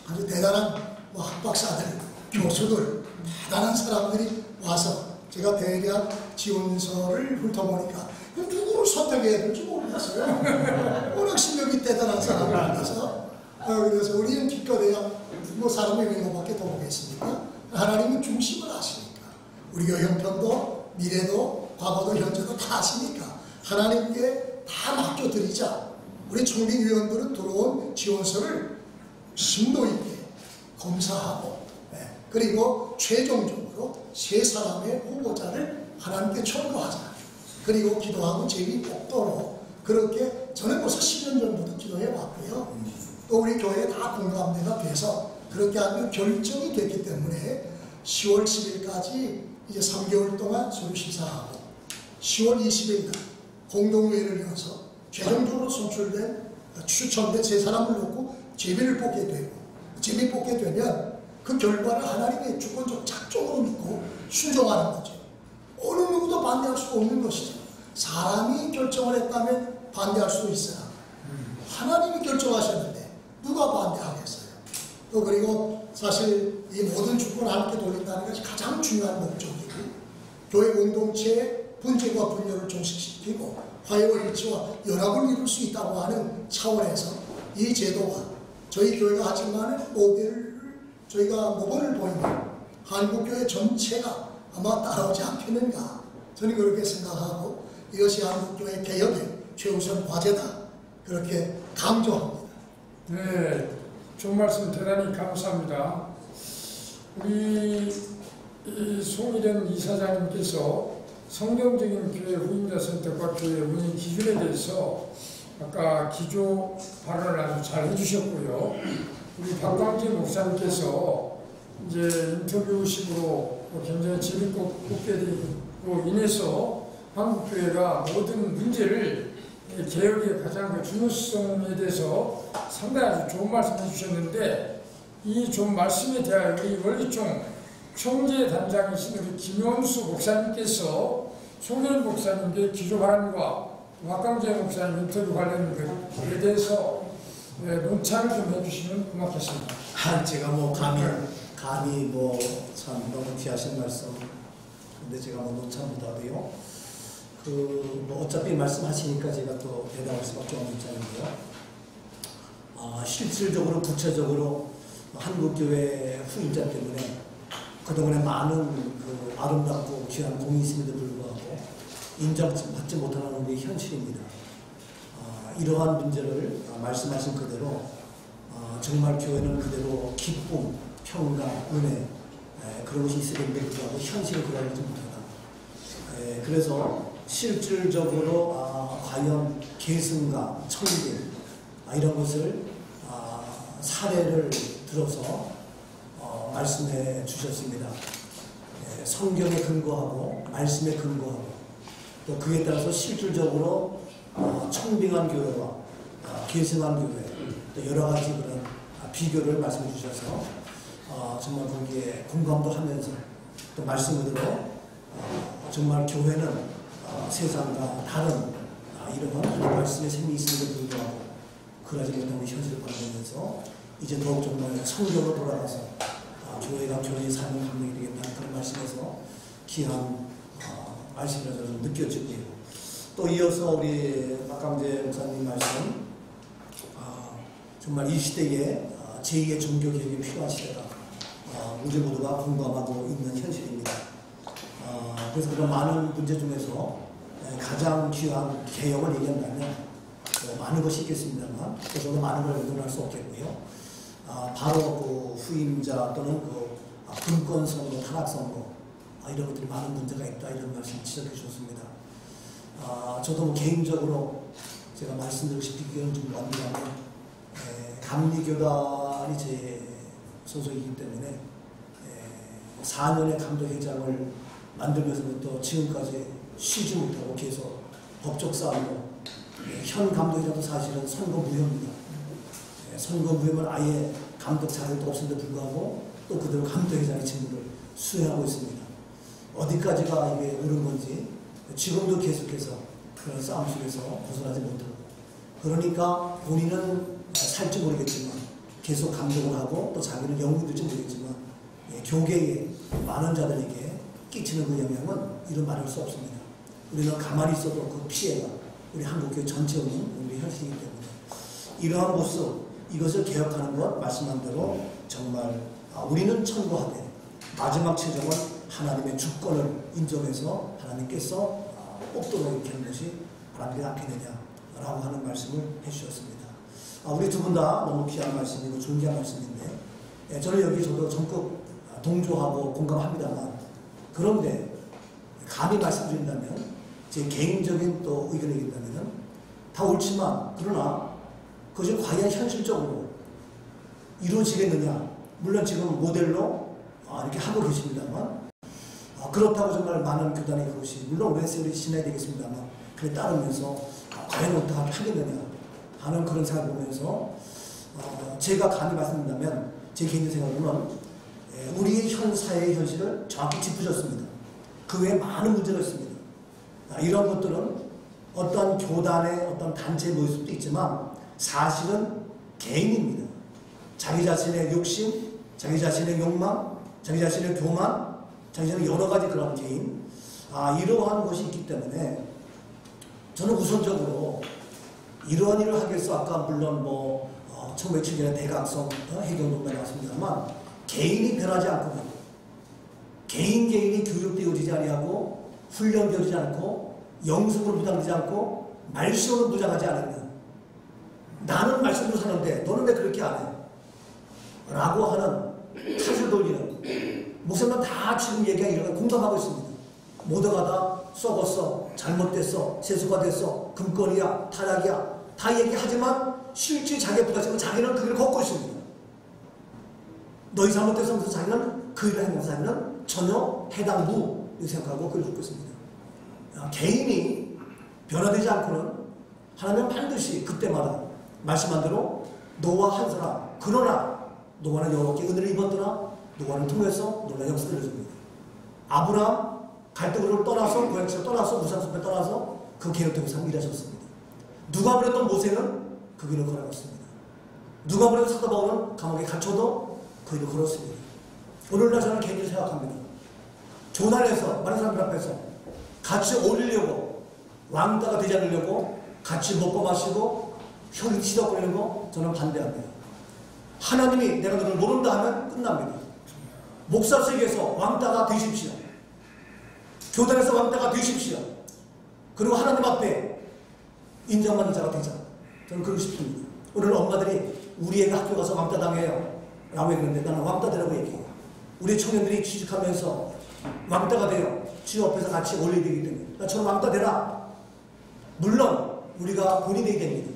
아주 대단한 학박사들, 교수들, 대단한 사람들이 와서 제가 대략 지원서를 훑어보니까 누구를 선택해야 될지 모르겠어요. 워낙 실력이 대단한 사람이라서 그래서 우리는 기껏해야 사람의 외모밖에 더 보겠습니까? 하나님은 중심을 아시니까 우리 교회 형편도 미래도 과거도 현재도 다 아시니까 하나님께 다 맡겨드리자. 우리 총리위원들은 들어온 지원서를 심도 있게 검사하고 그리고 최종적으로 3사람의 후보자를 하나님께 청구하자. 그리고 기도하고 제비 뽑도록 그렇게 저는 벌써 10년 전부터 기도해 왔고요. 또 우리 교회에 다 공감대가 돼서 그렇게 하면 결정이 됐기 때문에 10월 10일까지 이제 3개월 동안 서류 시사하고 10월 20일 날 공동회의를 열어서 최종적으로 추천된 3사람을 놓고 제비를 뽑게 되고 제비 뽑게 되면 그 결과를 하나님의 주권적 작정으로 믿고 순종하는 거죠. 어느 누구도 반대할 수 없는 것이죠. 사람이 결정을 했다면 반대할 수도 있어요. 하나님이 결정하셨는데 누가 반대하겠어요. 또 그리고 사실 이 모든 주권을 하나님께 돌린다는 것이 가장 중요한 목적이고 교회 공동체의 분쟁과 분열을 종식시키고 화해와 일치와 연합을 이룰 수 있다고 하는 차원에서 이 제도가 저희 교회가 하지만 모델을 저희가 모범을 보이는 한국교회 전체가 아마 따라오지 않겠는가 저는 그렇게 생각하고 이것이 한국교회 개혁의 최우선 과제다 그렇게 강조합니다.
네, 좋은 말씀 대단히 감사합니다. 우리 송일현 이사장님께서 성경적인 교회 후임자 선택과 교회 운영 기준에 대해서 아까 기조 발언을 아주 잘 해주셨고요. 우리 박광재 목사님께서 이제 인터뷰식으로 굉장히 재밌게 되고 인해서 한국교회가 모든 문제를 개혁의 가장 중요성에 대해서 상당히 아주 좋은 말씀 해주셨는데, 이 좋은 말씀에 대하여 우리 원리총 총재단장이신 우리 김용수 목사님께서 송현 목사님께 기조 발언과 박광재 목사님 인터뷰 관련 것에 대해서 논차를 좀 해주시면 고맙겠습니다.
제가 뭐 감히 뭐 참 너무 귀하신 말씀. 근데 제가 뭐 논차 못하고요. 뭐 어차피 말씀하시니까 제가 또 대답할 수밖에 없는 입장인데요. 실질적으로 구체적으로 한국교회 후임자 때문에 그동안에 많은 아름답고 귀한 공이 있음에도 불구하고 인정받지 못하는 우리의 현실입니다. 이러한 문제를 말씀하신 그대로 정말 교회는 그대로 기쁨, 평강, 은혜 그런 것이 있어야 되는데 불구하고 현실을 그러하지 못하다. 그래서 실질적으로 과연 계승과 청진 이런 것을 사례를 들어서 말씀해 주셨습니다. 성경에 근거하고 말씀에 근거하고 또 그에 따라서 실질적으로 청빙한 교회와 계승한 교회 또 여러 가지 그런 비교를 말씀해 주셔서 정말 거기에 공감도 하면서 또 말씀으로 정말 교회는 세상과 다른 이러한 하나님의 말씀의 셈이 있음에도 불구하고 그러지 못하는 현실을 바라보면서 이제 더욱 정말 성경으로 돌아가서 교회가 교회의 삶을 감당이 되겠다는 그런 말씀에서 귀한 말씀을 저는 느껴지고요. 또 이어서 우리 박광재 목사님 말씀 정말 이 시대에 제2의 종교개혁이 필요한 시대다. 우리 모두가 공감하고 있는 현실입니다. 그래서 그런 많은 문제 중에서 가장 귀한 개혁을 얘기한다면 많은 것이 있겠습니다만 또 저도 많은 걸 의논할 수 없겠고요. 바로 후임자 또는 분권 선거, 타락 선거 이런 것들이 많은 문제가 있다 이런 말씀 지적해 주셨습니다. 저도 개인적으로 제가 말씀드리고 싶은 의견은 좀 완전하면 감리교단이 제 소속이기 때문에 4년의 감독회장을 만들면서부터 지금까지 쉬지 못하고 계속 법적 싸움으로 현 감독회장도 사실은 선거무효입니다. 선거무효면 아예 감독 자격도 없음에도 불구하고 또 그대로 감독회장의 직무를 수행하고 있습니다. 어디까지가 이게 옳은 건지 지금도 계속해서 그런 싸움 속에서 벗어나지 못하고 그러니까 본인은 살지 모르겠지만 계속 감독을 하고 또 자기는 영웅이 될지 모르겠지만 교계의 많은 자들에게 끼치는 그 영향은 이루 말할 수 없습니다. 우리는 가만히 있어도 그 피해가 우리 한국교회 전체에 오는 우리 현실이기 때문에 이러한 모습 이것을 개혁하는 것 말씀한 대로 정말 우리는 청구하되 마지막 최종은 하나님의 주권을 인정해서 하나님께서 뽑도록 이렇게 하는 것이 바람직하지 않겠느냐라고 하는 말씀을 해주셨습니다. 우리 두 분 다 너무 귀한 말씀이고 존귀한 말씀인데 저는 여기 저도 적극 동조하고 공감합니다만 그런데 감히 말씀드린다면 제 개인적인 또 의견을 얘기한다면 다 옳지만 그러나 그것이 과연 현실적으로 이루어지겠느냐 물론 지금 모델로 이렇게 하고 계십니다만 그렇다고 정말 많은 교단의 그것이 물론 오랜 세월이 지나야 되겠습니다만 그에 따르면서 과연 어떻게 하겠느냐 하는 그런 생각을 보면서 제가 감히 말씀드린다면 제 개인적 생각으로는 우리의 현 사회의 현실을 정확히 짚으셨습니다. 그 외에 많은 문제가 있습니다. 이런 것들은 어떤 교단의 어떤 단체의 모습도 있지만 사실은 개인입니다. 자기 자신의 욕심, 자기 자신의 욕망, 자기 자신의 교만, 자기 자신의 여러 가지 그런 개인 이러한 것이 있기 때문에 저는 우선적으로 이러한 일을 하기 위해서 아까 물론 1907년에 대각성 해경동단이 왔습니다만 개인이 변하지 않고 개인이 교육되어지지 아니하고 훈련되어지지 않고 영성으로 무장되지 않고 말씀으로 무장하지 않으면 나는 말씀으로 사는데 너는 왜 그렇게 안 해? 라고 하는 탓을 돌리는 목사님은 다 지금 얘기한 이런 걸 공감하고 있습니다. 모두가 다 썩었어, 잘못됐어, 세수가 됐어, 금권이야, 타락이야 다 얘기하지만 실제 자기가 부딪히면 자기는 그 길을 걷고 있습니다. 너희 잘못돼서 하면서 자기는 그 일을 하면서 자기는 전혀 해당부 생각하고 그걸 걷고 있습니다. 개인이 변화되지 않고는 하나님은 반드시 그때마다 말씀한 대로 노아 한 사람, 그러나 노아는 여호와께 은혜를 입었더라. 노아를 통해서 놀라운 역사를 해줍니다. 아브라함 갈대우를 떠나서 고향집을 떠나서 무산숲에 떠나서 그 계획을 통해서 일하셨습니다. 누가 보냈던 모세는 그 길을 걸어갔습니다. 누가 보냈던 사도 바울은 감옥에 갇혀도 그 길을 걸었습니다. 오늘날 저는 개인적으로 생각합니다. 조난에서 많은 사람들 앞에서 같이 어울리려고 왕따가 되지 않으려고 같이 먹고 마시고 혀를 치덕거리는 거 저는 반대합니다. 하나님이 내가 너를 모른다 하면 끝납니다. 목사 세계에서 왕따가 되십시오. 교단에서 왕따가 되십시오. 그리고 하나님 앞에 인정받는 자가 되자. 저는 그러고 싶습니다. 오늘 엄마들이 우리 애가 학교 가서 왕따 당해요 라고 했는데 나는 왕따 되라고 얘기해요. 우리 청년들이 취직하면서 왕따가 돼요. 주여 앞에서 같이 어울려야 되기 때문에 저는 왕따 되라. 물론 우리가 본이 되게 됩니다.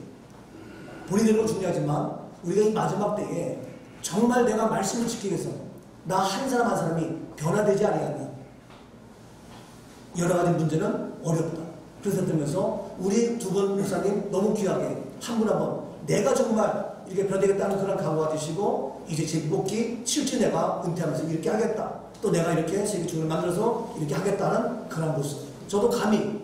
본이 되는 건 중요하지만 우리가 이 마지막 때에 정말 내가 말씀을 지키기 위해서 나 한 사람 한 사람이 변화되지 아니하면 여러 가지 문제는 어렵다. 그래서 들으면서 우리 두 분 목사님 너무 귀하게 한 분 한 분 내가 정말 이렇게 변화되겠다는 그런 각오가 되시고 이제 제 복귀 실제 내가 은퇴하면서 이렇게 하겠다. 또 내가 이렇게 세계 중을 만들어서 이렇게 하겠다는 그런 모습. 저도 감히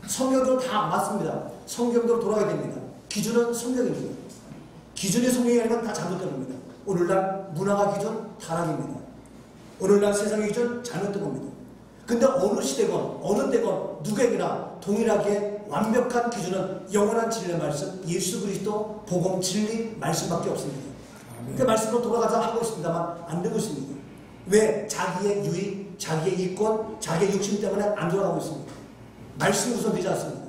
성경도 다 맞습니다. 성경대로 돌아가야 됩니다. 기준은 성경입니다. 기준이 성경이 아니면 다 잘못된 겁니다. 오늘날 문화가 기준 타락입니다. 오늘날 세상의 기준 잘못된 겁니다. 근데 어느 시대건 어느 때건 누구에게나 동일하게 완벽한 기준은 영원한 진리의 말씀 예수 그리스도 복음 진리 말씀밖에 없습니다. 그 말씀으로 돌아가자 하고 있습니다만 안 되고 있습니다. 왜? 자기의 유익, 자기의 이권, 자기의 욕심 때문에 안 돌아가고 있습니다. 말씀이 우선되지 않습니다.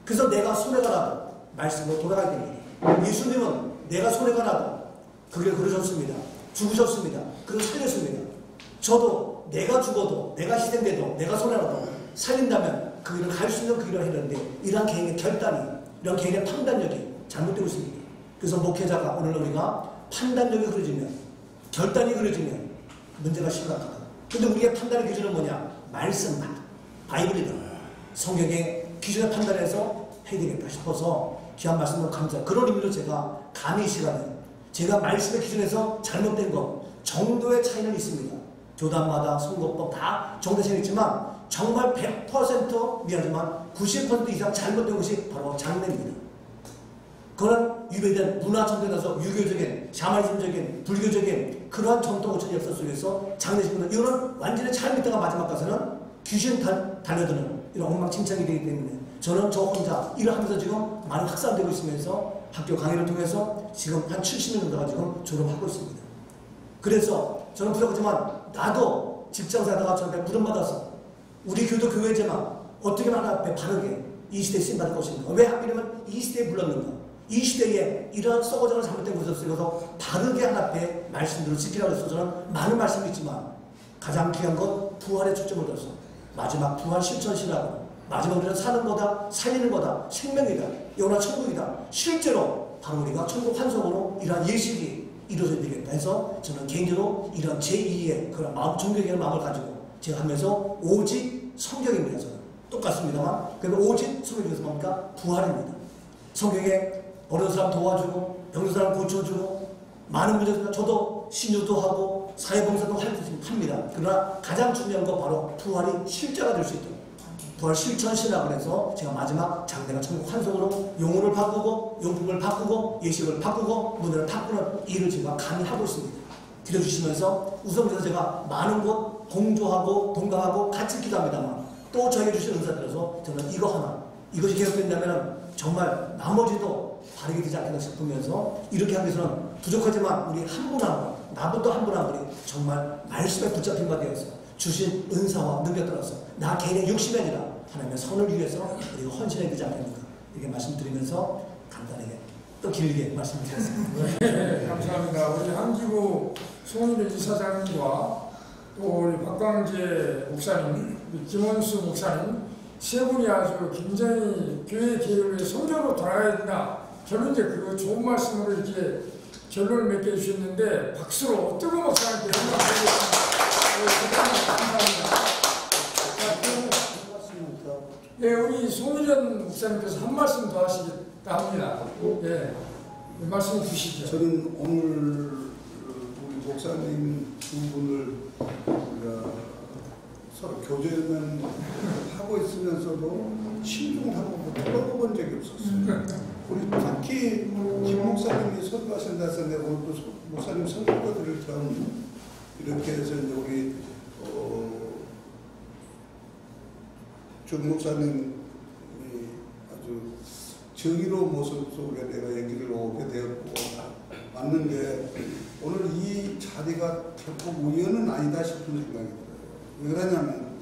그래서 내가 손해가 나도 말씀으로 돌아가야 됩니다. 예수님은 내가 손해가 나도 그 길을 걸으셨습니다. 죽으셨습니다. 그리고 살렸습니다. 저도 내가 죽어도 내가 희생돼도 내가 손해라도 살린다면 그 길을 갈 수 있는 그 길을 했는데 이러한 개인의 결단이 이런 개인의 판단력이 잘못되고 있습니다. 그래서 목회자가 오늘 우리가 판단력이 그려지면 결단이 그려지면 문제가 심각하다. 근데 우리의 판단의 기준은 뭐냐? 말씀만 바이블이다. 성경의 기준에 판단해서 해야 되겠다 싶어서 귀한 말씀으로 감사해요. 그런 의미로 제가 감히 이 시간에 제가 말씀의 기준에서 잘못된 것 정도의 차이는 있습니다. 교단마다 선거법 다 정도의 차이는 있지만 정말 100% 미안하지만 90% 이상 잘못된 것이 바로 장례입니다. 그런 유배된 문화 전통에서 유교적인 샤머니즘적인 불교적인 그러한 전통 오천 역사 속에서 장례식은 이거는 완전히 잘못다가 마지막 가서는 귀신 달려드는 이런 엉망진창이 되기 때문에 저는 저 혼자 일을 하면서 지금 많이 확산되고 있으면서 학교 강의를 통해서 지금 한 70년 정도가 지금 졸업하고 있습니다. 그래서 저는 부족하지만 나도 직장사다가 저한테 부름받아서 우리 교도 교회지만 어떻게 하나 앞에 바르게 이 시대에 쓰임받을 것인가. 왜 하필이면 이 시대에 불렀는가. 이 시대에 이러한 썩어져서 잘못된 것을 쓰여서 바르게 하나 앞에 말씀들을 지키라고 해서 저는 많은 말씀이 있지만 가장 귀한 것 부활에 초점을 둬서 마지막 부활 실천시라고 마지막 우리는 사는 거다, 살리는 거다, 생명이다, 영원한 천국이다. 실제로 바로 우리가 천국 환송으로 이러한 예식이 이루어져야 되겠다 해서 저는 개인적으로 이런 제2의 그런 마음, 존경하는 마음을 가지고 제가 하면서 오직 성경입니다. 저는 똑같습니다만 그리고 오직 성경에서 뭡니까? 부활입니다. 성경에 어려운 사람 도와주고 병든 사람 고쳐주고 많은 문제들 저도 신유도 하고 사회봉사도 합니다. 그러나 가장 중요한 건 바로 부활이 실제가 될 수 있도록 부활 실천신학을 해서 제가 마지막 장대가 천국 환송으로 용어를 바꾸고 용품을 바꾸고 예식을 바꾸고 문화를 바꾸는 일을 제가 감히 하고 있습니다. 기도주시면서 우선부터 제가 많은 곳 공조하고 동감하고 같이 기도합니다만 또 저에게 주신 은사들어서 저는 이거 하나 이것이 계속된다면 정말 나머지도 바르게 되지 않겠나 싶으면서 이렇게 하기 위해서는 부족하지만 우리 한 분 한 분 나부터 한 분 한 분이 정말 말씀에 붙잡힌 바 되어서 주신 은사와 능력 따라서 나 개인의 욕심이 아니라 하나님의 선을 위해서 우리가 헌신해야 되지 않겠는가 이렇게 말씀드리면서 간단하게 또 길게 말씀드렸습니다.
네, 감사합니다. 우리 한기부 송일의 이사장님과 또 우리 박광재 목사님, 우리 김원수 목사님 세 분이 아주 굉장히 교회 개혁의 성조로 돌아가야 된다. 저는 이제 그 좋은 말씀으로 이렇게 결론을 맺게 해주셨는데 박수로 뜨거운 목사님께 감사합니다. 예, 우리 송일현 목사님께서 한 말씀 더 하시겠다 합니다. 예, 말씀 주시죠.
저는 오늘 우리 목사님 두 분을 서로 교제는 하고 있으면서도 신중하고 들어본 적이 없었어요. 우리 특히 김 목사님이 설교하신다 해서 내가 오늘 또 목사님 설교 드릴 겸 이렇게 해서 이제 우리 정 목사님 아주 정의로운 모습 속에 내가 얘기를 오게 되었고 맞는데 오늘 이 자리가 결코 우연은 아니다 싶은 생각이 들어요. 왜 그러냐면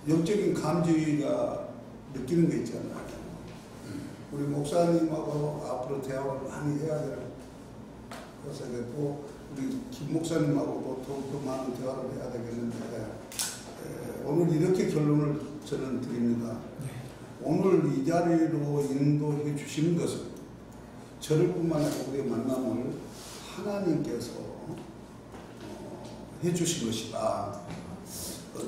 영적인 감지가 느끼는 게 있잖아요. 우리 목사님하고 앞으로 대화를 많이 해야 될 것에 됐고 우리 김 목사님하고도 더욱더 많은 대화를 해야 되겠는데 오늘 이렇게 결론을 저는 드립니다. 오늘 이 자리로 인도해 주시는 것은 저를 뿐만 아니라 우리의 만남을 하나님께서 해 주신 것이다.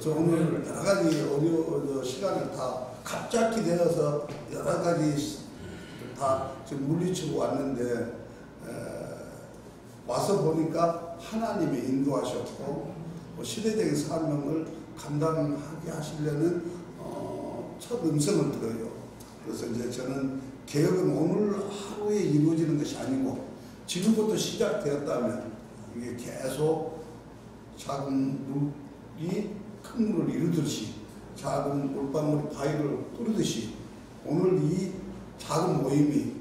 저 오늘 여러 가지 어려운 시간을 다 갑자기 되어서 여러 가지 다 지금 물리치고 왔는데 와서 보니까 하나님이 인도하셨고 시대적인 사명을 감당하게 하시려는 첫 음성을 들어요. 그래서 이제 저는 개혁은 오늘 하루에 이루어지는 것이 아니고 지금부터 시작되었다면 이게 계속 작은 물이 큰 물을 이루듯이 작은 물방울이 바위를 뚫듯이 오늘 이 작은 모임이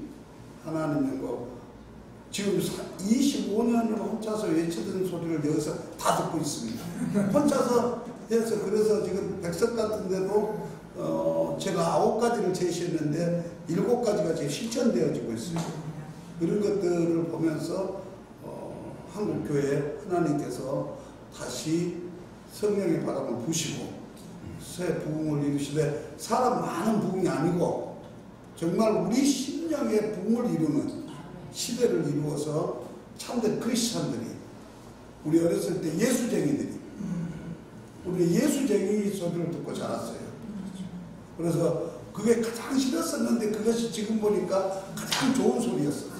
하나님의 거 지금 25년을 혼자서 외치던 소리를 여기서 다 듣고 있습니다. 혼자서 해서 그래서 지금 백석 같은 데도 제가 9가지를 제시했는데 7가지가 지금 실천되어지고 있습니다. 이런 것들을 보면서 한국교회 하나님께서 다시 성령의 바람을 부시고 새 부흥을 이루시되 사람 많은 부흥이 아니고 정말 우리 심령의 부흥을 이루는 시대를 이루어서 참된 크리스찬들이 우리 어렸을 때 예수쟁이들이 우리 예수쟁이 소리를 듣고 자랐어요. 그래서 그게 가장 싫었었는데 그것이 지금 보니까 가장 좋은 소리였어요.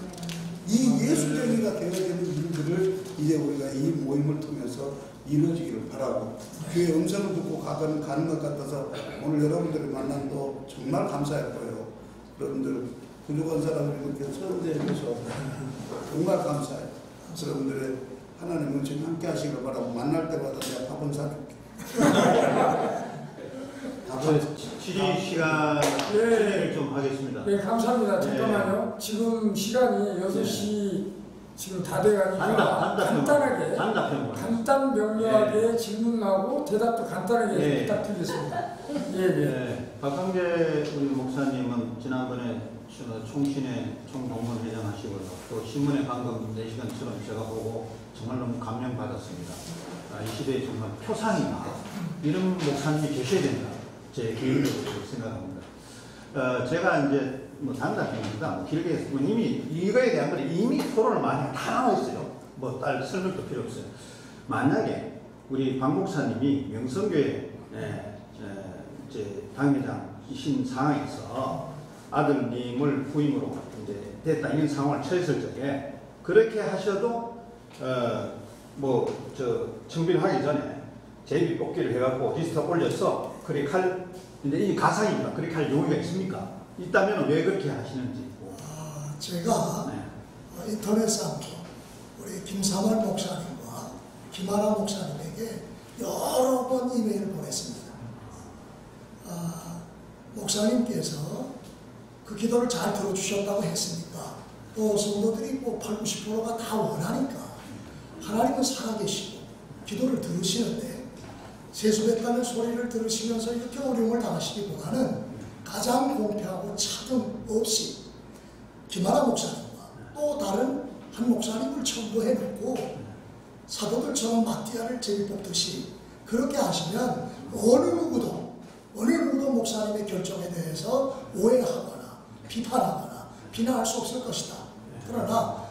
이 예수쟁이가 되어지는 일들을 이제 우리가 이 모임을 통해서 이루어지기를 바라고 교회 음성을 듣고 가는 것 같아서 오늘 여러분들의 만남도 정말 감사했고요. 여러분들 부족한 사람을 이렇게 서울대에 계셔서 정말 감사해요. 여러분들의 하나님 은총 함께 하시길 바라고 만날 때마다 내가 밥은 사줄게.
질의 시간을 좀 하겠습니다.
네, 감사합니다. 잠깐만요. 지금 시간이 6시 지금 다 돼가니까 간단 명료하게 질문하고 대답도 간단하게 부탁드리겠습니다. 예.
박광재 우리 목사님은 지난번에 총신회 총동문회장 하시고요. 또 신문에 방금 4시간처럼 제가 보고 정말 너무 감명받았습니다. 이 시대에 정말 표상이나 이런 목사님이 계셔야 된다. 제 개인적으로 생각합니다. 제가 이제 단답입니다. 길게 이미 이거에 대한 건 이미 토론을 많이 다 하고 있어요. 딸 설명도 필요 없어요. 만약에 우리 박 목사님이 명성교회 당회장이신 상황에서 아들님을 부임으로 이제 됐다 이런 상황을 처했을 적에 그렇게 하셔도 청빙하기 전에 제비 뽑기를 해갖고 리스트 올려서 그렇게 할 근데 이 가상입니다. 그렇게 할 용의가 있습니까? 있다면 왜 그렇게 하시는지.
제가 인터넷상으로 우리 김사월 목사님과 김하나 목사님에게 여러 번 이메일을 보냈습니다. 목사님께서 그 기도를 잘 들어주셨다고 했으니까 또 성도들이 80, 90%가 다 원하니까 하나님은 살아계시고 기도를 들으시는데 세수됐다는 소리를 들으시면서 이렇게 어려움을 당하시기보다는 가장 공평하고 차등 없이 김하나 목사님과 또 다른 한 목사님을 첨부해놓고 사도들처럼 마띠아를 제비 뽑듯이 그렇게 하시면 어느 누구도 목사님의 결정에 대해서 오해하거나 비판하거나 비난할 수 없을 것이다. 그러나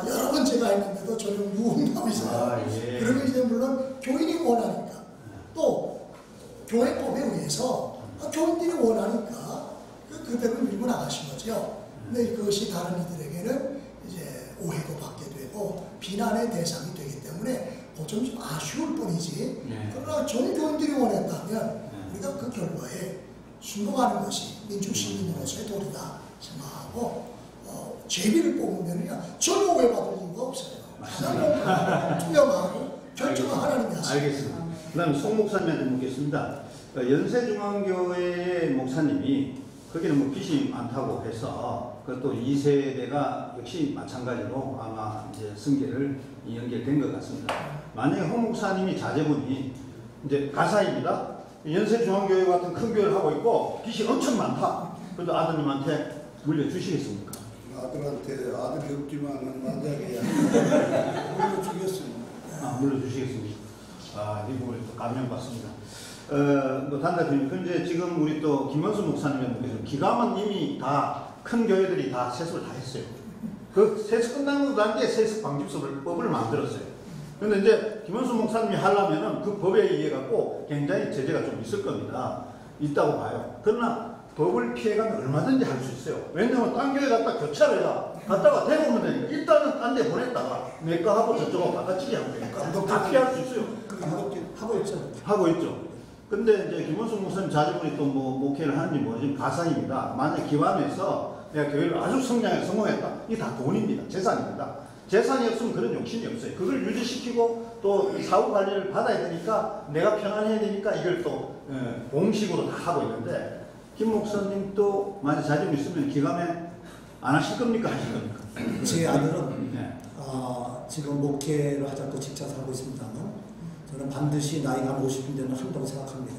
여러 번 제가 했는데도 저는 무응답이 있어요.
예.
그러면 이제 물론 교인이 원하니까 또 교회법에 의해서 교인들이 원하니까 그대로 밀고 나가신 거죠. 근데 그것이 다른 이들에게는 이제 오해도 받게 되고 비난의 대상이 되기 때문에 좀 아쉬울 뿐이지.
네.
그러나 종교인들이 원했다면 우리가 그 결과에 순종하는 것이 민주시민으로서의 도리다 생각하고 제비를 뽑으면 전혀 오해받을 이유가 없어요. 가장 투명하고 결정을 하나님이 하세요.
알겠습니다. 그 다음에 송 목사님한테 묻겠습니다. 연세중앙교회의 목사님이 거기는 뭐 빚이 많다고 해서 그것도 2세대가 역시 마찬가지로 아마 이제 승계를 연결된 것 같습니다. 만약에 홍 목사님이 자제분이 이제 가사입니다. 연세중앙교회 같은 큰 교회를 하고 있고 빚이 엄청 많다. 그래도 아드님한테 물려주시겠습니까?
아들이 없지만 만약에 물려주겠습니다.
물려주시겠습니다. 이거 감명받습니다. 단답님, 현재 지금 우리 또 김원수 목사님께서 기감은 이미 다 큰 교회들이 다 세습을 다 했어요. 그 세습 끝난 것도 아닌데 세습 방지법을 만들었어요. 그런데 이제 김원수 목사님이 하려면은 그 법에 의해 갖고 굉장히 제재가 좀 있을 겁니다. 있다고 봐요. 그러나 법을 피해가면 얼마든지 할 수 있어요. 왜냐면 딴 교회 갔다 교차를 해라. 갔다가 데리고 오면 되니까 일단은 딴 데 보냈다가 내거 하고 저쪽하고 바꿔치기 하면 되니까 다 피할 수 있어요.
하고 있죠.
하고 있죠. 근데 이제 김원수 목사님 자제분이 또 뭐 목회를 하는지 모르지만 가상입니다. 만약 기관에서 내가 교회를 아주 성공했다. 이게 다 돈입니다. 재산입니다. 재산이 없으면 그런 욕심이 없어요. 그걸 유지시키고 또 사후 관리를 받아야 되니까 내가 편안해야 되니까 이걸 또 공식으로 다 하고 있는데 김 목사님도 만약 자제분 있으면 기관에 안 하실 겁니까? 하실 겁니까?
제 아들은
네.
지금 목회를 하자고 직접 하고 있습니다만 저는 반드시 나이가 한 50인 되는 한다고 생각합니다.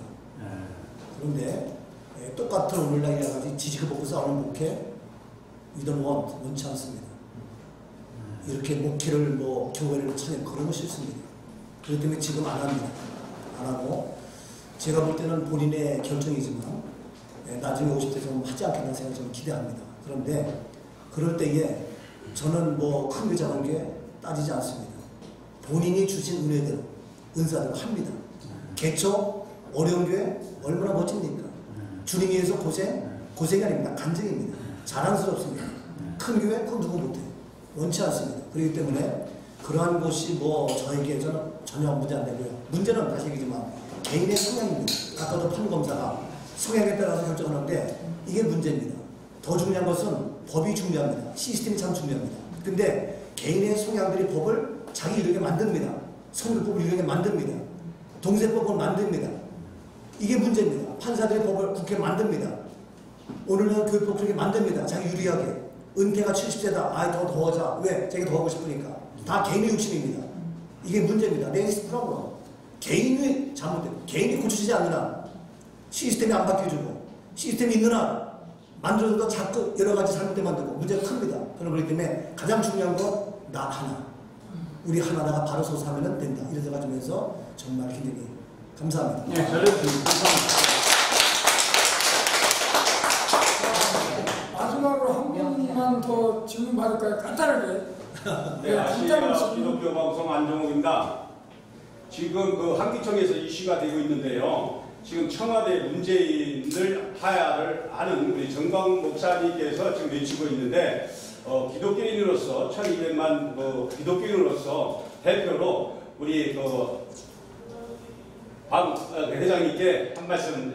그런데 똑같은 오늘날 여러 가지 지지고 먹고 싸우는 목회 원치 않습니다. 이렇게 목회를 교회를 차려 그런 거 싫습니다. 그렇기 때문에 지금 안 합니다. 안 하고 제가 볼 때는 본인의 결정이지만 나중에 50대 좀 하지 않겠다는 생각을 좀 기대합니다. 그런데 그럴 때에 저는 큰 교장한 게 따지지 않습니다. 본인이 주신 은혜대로 은사대로 합니다. 개초 어려운 교회 얼마나 멋집니까? 주님 위해서 고생이 아닙니다. 간증입니다. 자랑스럽습니다. 큰 교회 그건 누구 못해요. 원치 않습니다. 그렇기 때문에 그러한 것이 저에게 저는 전혀 문제 안 되고요. 문제는 다시 얘기지만 개인의 성향입니다. 아까도 판검사가 성향에 따라서 결정하는데 이게 문제입니다. 더 중요한 것은 법이 중요합니다. 시스템이 참 중요합니다. 근데 개인의 성향들이 법을 자기 유력에 만듭니다. 성교법을 유력에 만듭니다. 동세법을 만듭니다. 이게 문제입니다. 판사들이 법을 국회에 만듭니다. 오늘은 교육법 그렇게 만듭니다. 자기 유리하게. 은퇴가 70세다. 더 하자. 왜? 자기가 더 하고 싶으니까. 다 개인의 욕심입니다. 이게 문제입니다. 네이스 프로그램. 개인이 잘못돼. 개인이 고쳐지지 않는 한 시스템이 안 바뀌어주고 시스템이 있는 한 만들어도 자꾸 여러 가지 잘못돼 만들고 문제가 큽니다. 저는 그렇기 때문에 가장 중요한 건 나 하나. 우리 하나가 바로 서서 하면 된다. 이래서 가지면서 정말 굉장히 감사합니다.
네, 잘해주셨습니다.
마지막으로 한 분만 더 질문 받을까요? 간단하게.
네, 아시아 기독교 방송 안정욱입니다. 지금 그 한기총에서 이슈가 되고 있는데요. 지금 청와대 문재인을 하야를 하는 우리 정광 목사님께서 지금 외치고 있는데 기독교인으로서 1200만 기독교인으로서 대표로 우리 박 회장님께 한 말씀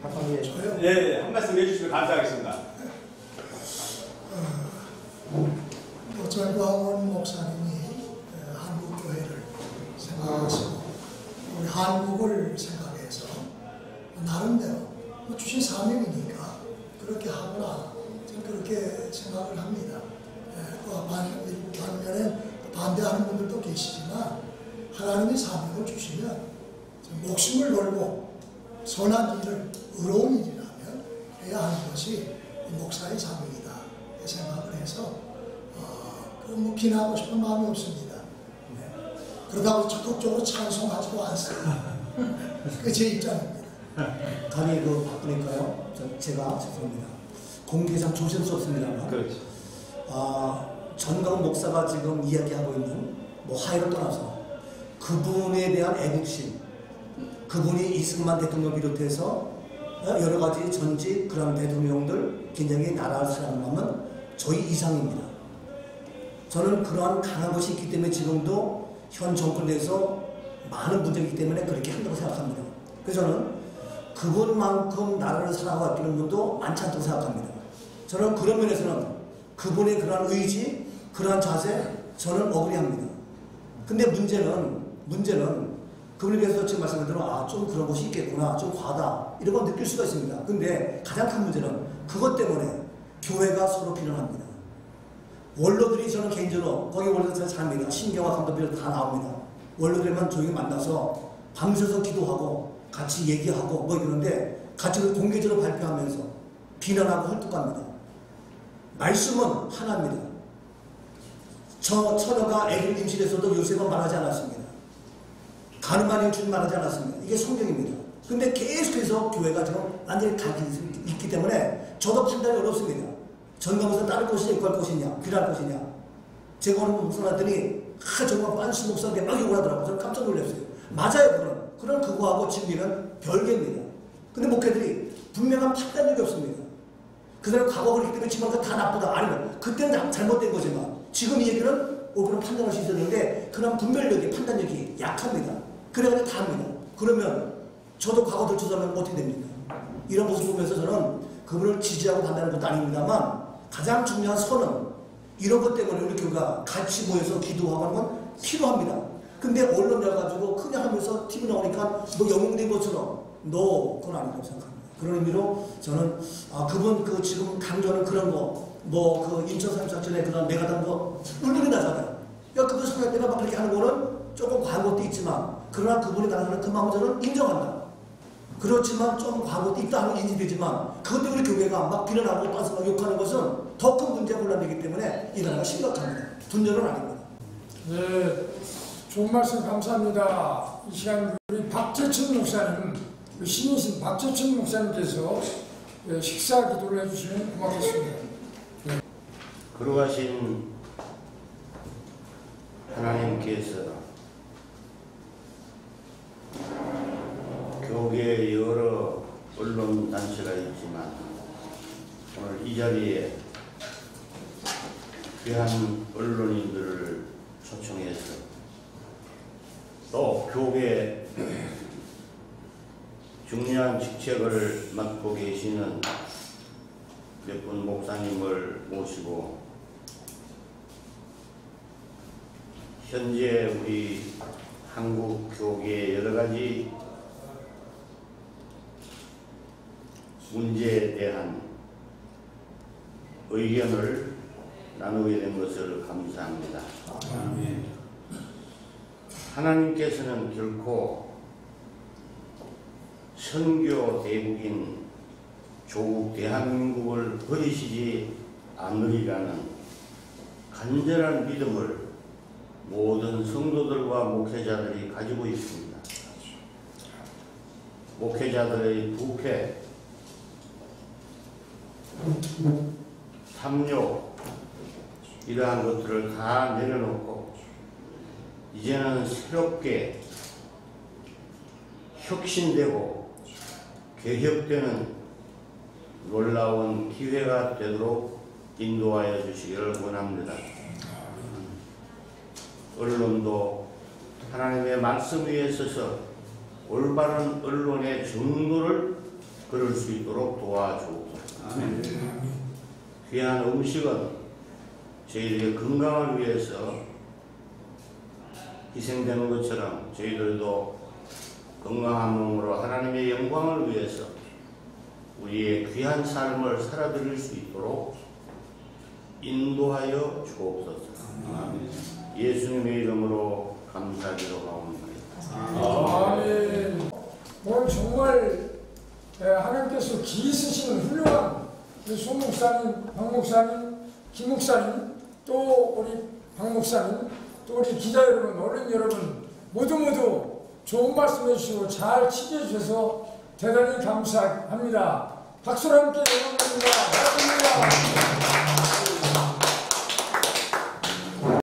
한 말씀 해주시면 감사하겠습니다.
정광훈 목사님이 한국교회를 생각하시고 우리 한국을 생각해서 나름대로 주신 사명이니까 그렇게 하거나 저는 그렇게 생각을 합니다. 또 반면에 반대하는 분들도 계시지만 하나님이 사명을 주시면 목숨을 걸고 선한 일을 의로운 일이라면 해야 하는 것이 목사의 사명이다 생각을 해서 비난하고 싶은 마음이 없습니다. 그러다고 적극적으로 찬송하지도 않습니다. 그게 제 입장입니다.
감히 바꾸니까요. 제가 죄송합니다. 공개상 조심스럽습니다만.
그렇죠.
전광훈 목사가 지금 이야기하고 있는 하해를 떠나서 그분에 대한 애국심, 그분이 이승만 대통령 비롯해서 여러 가지 전직 그런 대통령들 굉장히 나라를 사랑하면 저희 이상입니다. 저는 그러한 강한 것이 있기 때문에 지금도 현 정권에서 많은 문제가 있기 때문에 그렇게 한다고 생각합니다. 그래서 저는 그분만큼 나라를 사랑하고 아끼는 분도 많지 않다고 생각합니다. 저는 그런 면에서는 그분의 그러한 의지, 그러한 자세, 저는 억울해합니다. 근데 문제는 그분에 대해서 지금 말씀한 대로 좀 그런 것이 있겠구나, 좀 과하다 이런 걸 느낄 수가 있습니다. 근데 가장 큰 문제는 그것 때문에 교회가 서로 비난합니다. 원로들이 저는 개인적으로 거기 원로들 잘 압니다. 신경과 감독들 다 나옵니다. 원로들만 조용히 만나서 밤새서 기도하고 같이 얘기하고 이러는데 같이 공개적으로 발표하면서 비난하고 헐떡합니다. 말씀은 하나입니다. 처녀가 애를 임신해서도 요셉은 말하지 않았습니다. 가늠한 주님 말하지 않았습니다. 이게 성경입니다. 근데 계속해서 교회가 지금 완전히 가기 있기 때문에 저도 판단이 어렵습니다. 전가면서 따를 것이냐, 입할 것이냐, 귀할 것이냐. 제가 오늘 목사님들이 정말 빤스 목사한테 막 욕을 하더라고요. 저는 깜짝 놀랐어요. 맞아요, 그런 그거하고 진리는 별개입니다. 근데 목회들이 분명한 판단력이 없습니다. 그 사람 과거 그렇기 때문에 지금 다 나쁘다. 아니면 그때는 잘못된 거지만 지금 이 얘기는 그런 판단할 수 있었는데 그런 분별력이, 판단력이 약합니다. 그래가지고 다 합니다. 그러면 저도 과거 들추자면 어떻게 됩니까? 이런 모습 보면서 저는 그분을 지지하고 간다는 것도 아닙니다만 가장 중요한 선은 이런 것 때문에 우리 교회가 같이 모여서 기도하고 하는 건 필요합니다. 근데 언론 열가지고 그냥 하면서 TV 나오니까 영웅된 것처럼 그건 아니라고 생각합니다. 그런 의미로 저는 그분 지금 강조하는 그런 거 인천 3사천에 그런 메가당 울림이 나잖아요. 그분 생각 때문에 막 그렇게 하는 거는 조금 과한 것도 있지만 그러나 그분이 나가는 그 마음을 저는 인정한다. 그렇지만 좀 과한 것도 있다 하는 인지되지만 그것 때문에 교회가 막 비난하고 딴소리 욕하는 것은 더 큰 문제가 혼란되기 때문에 이 나라가 심각합니다. 분열은 아닙니다.
네, 좋은 말씀 감사합니다. 이 시간 우리 박재춘 목사님, 신이신 박재춘 목사님께서 식사 기도를 해주시면 고맙겠습니다. 네.
걸어가신 하나님께서 교계에 여러 언론 단체가 있지만 오늘 이 자리에 귀한 언론인들을 초청해서 또 교계 중요한 직책을 맡고 계시는 몇 분 목사님을 모시고 현재 우리 한국 교계의 여러 가지 문제에 대한 의견을 나누게 된 것을 감사합니다. 하나님께서는 결코 선교 대국인 조국 대한민국을 버리시지 않으리라는 간절한 믿음을 모든 성도들과 목회자들이 가지고 있습니다. 목회자들의 부패, 탐욕 이러한 것들을 다 내려놓고 이제는 새롭게 혁신되고 개혁되는 놀라운 기회가 되도록 인도하여 주시기를 원합니다. 언론도 하나님의 말씀 위에 서서 올바른 언론의 정도를 걸을 수 있도록 도와주옵소서. 귀한 음식은 저희들의 건강을 위해서 희생되는 것처럼 저희들도 건강한 몸으로 하나님의 영광을 위해서 우리의 귀한 삶을 살아드릴 수 있도록 인도하여 주옵소서. 예수님의 이름으로 감사드리옵나이다.
아멘. 오늘 정말 하나님께서 기 쓰시는 훌륭한 송 목사님, 박 목사님, 김 목사님, 또 우리 박 목사님, 또 우리 기자 여러분, 언론 여러분 모두 좋은 말씀 해주시고 잘 취재해 주셔서 대단히 감사합니다. 박수로 함께 응원합니다. 고맙습니다.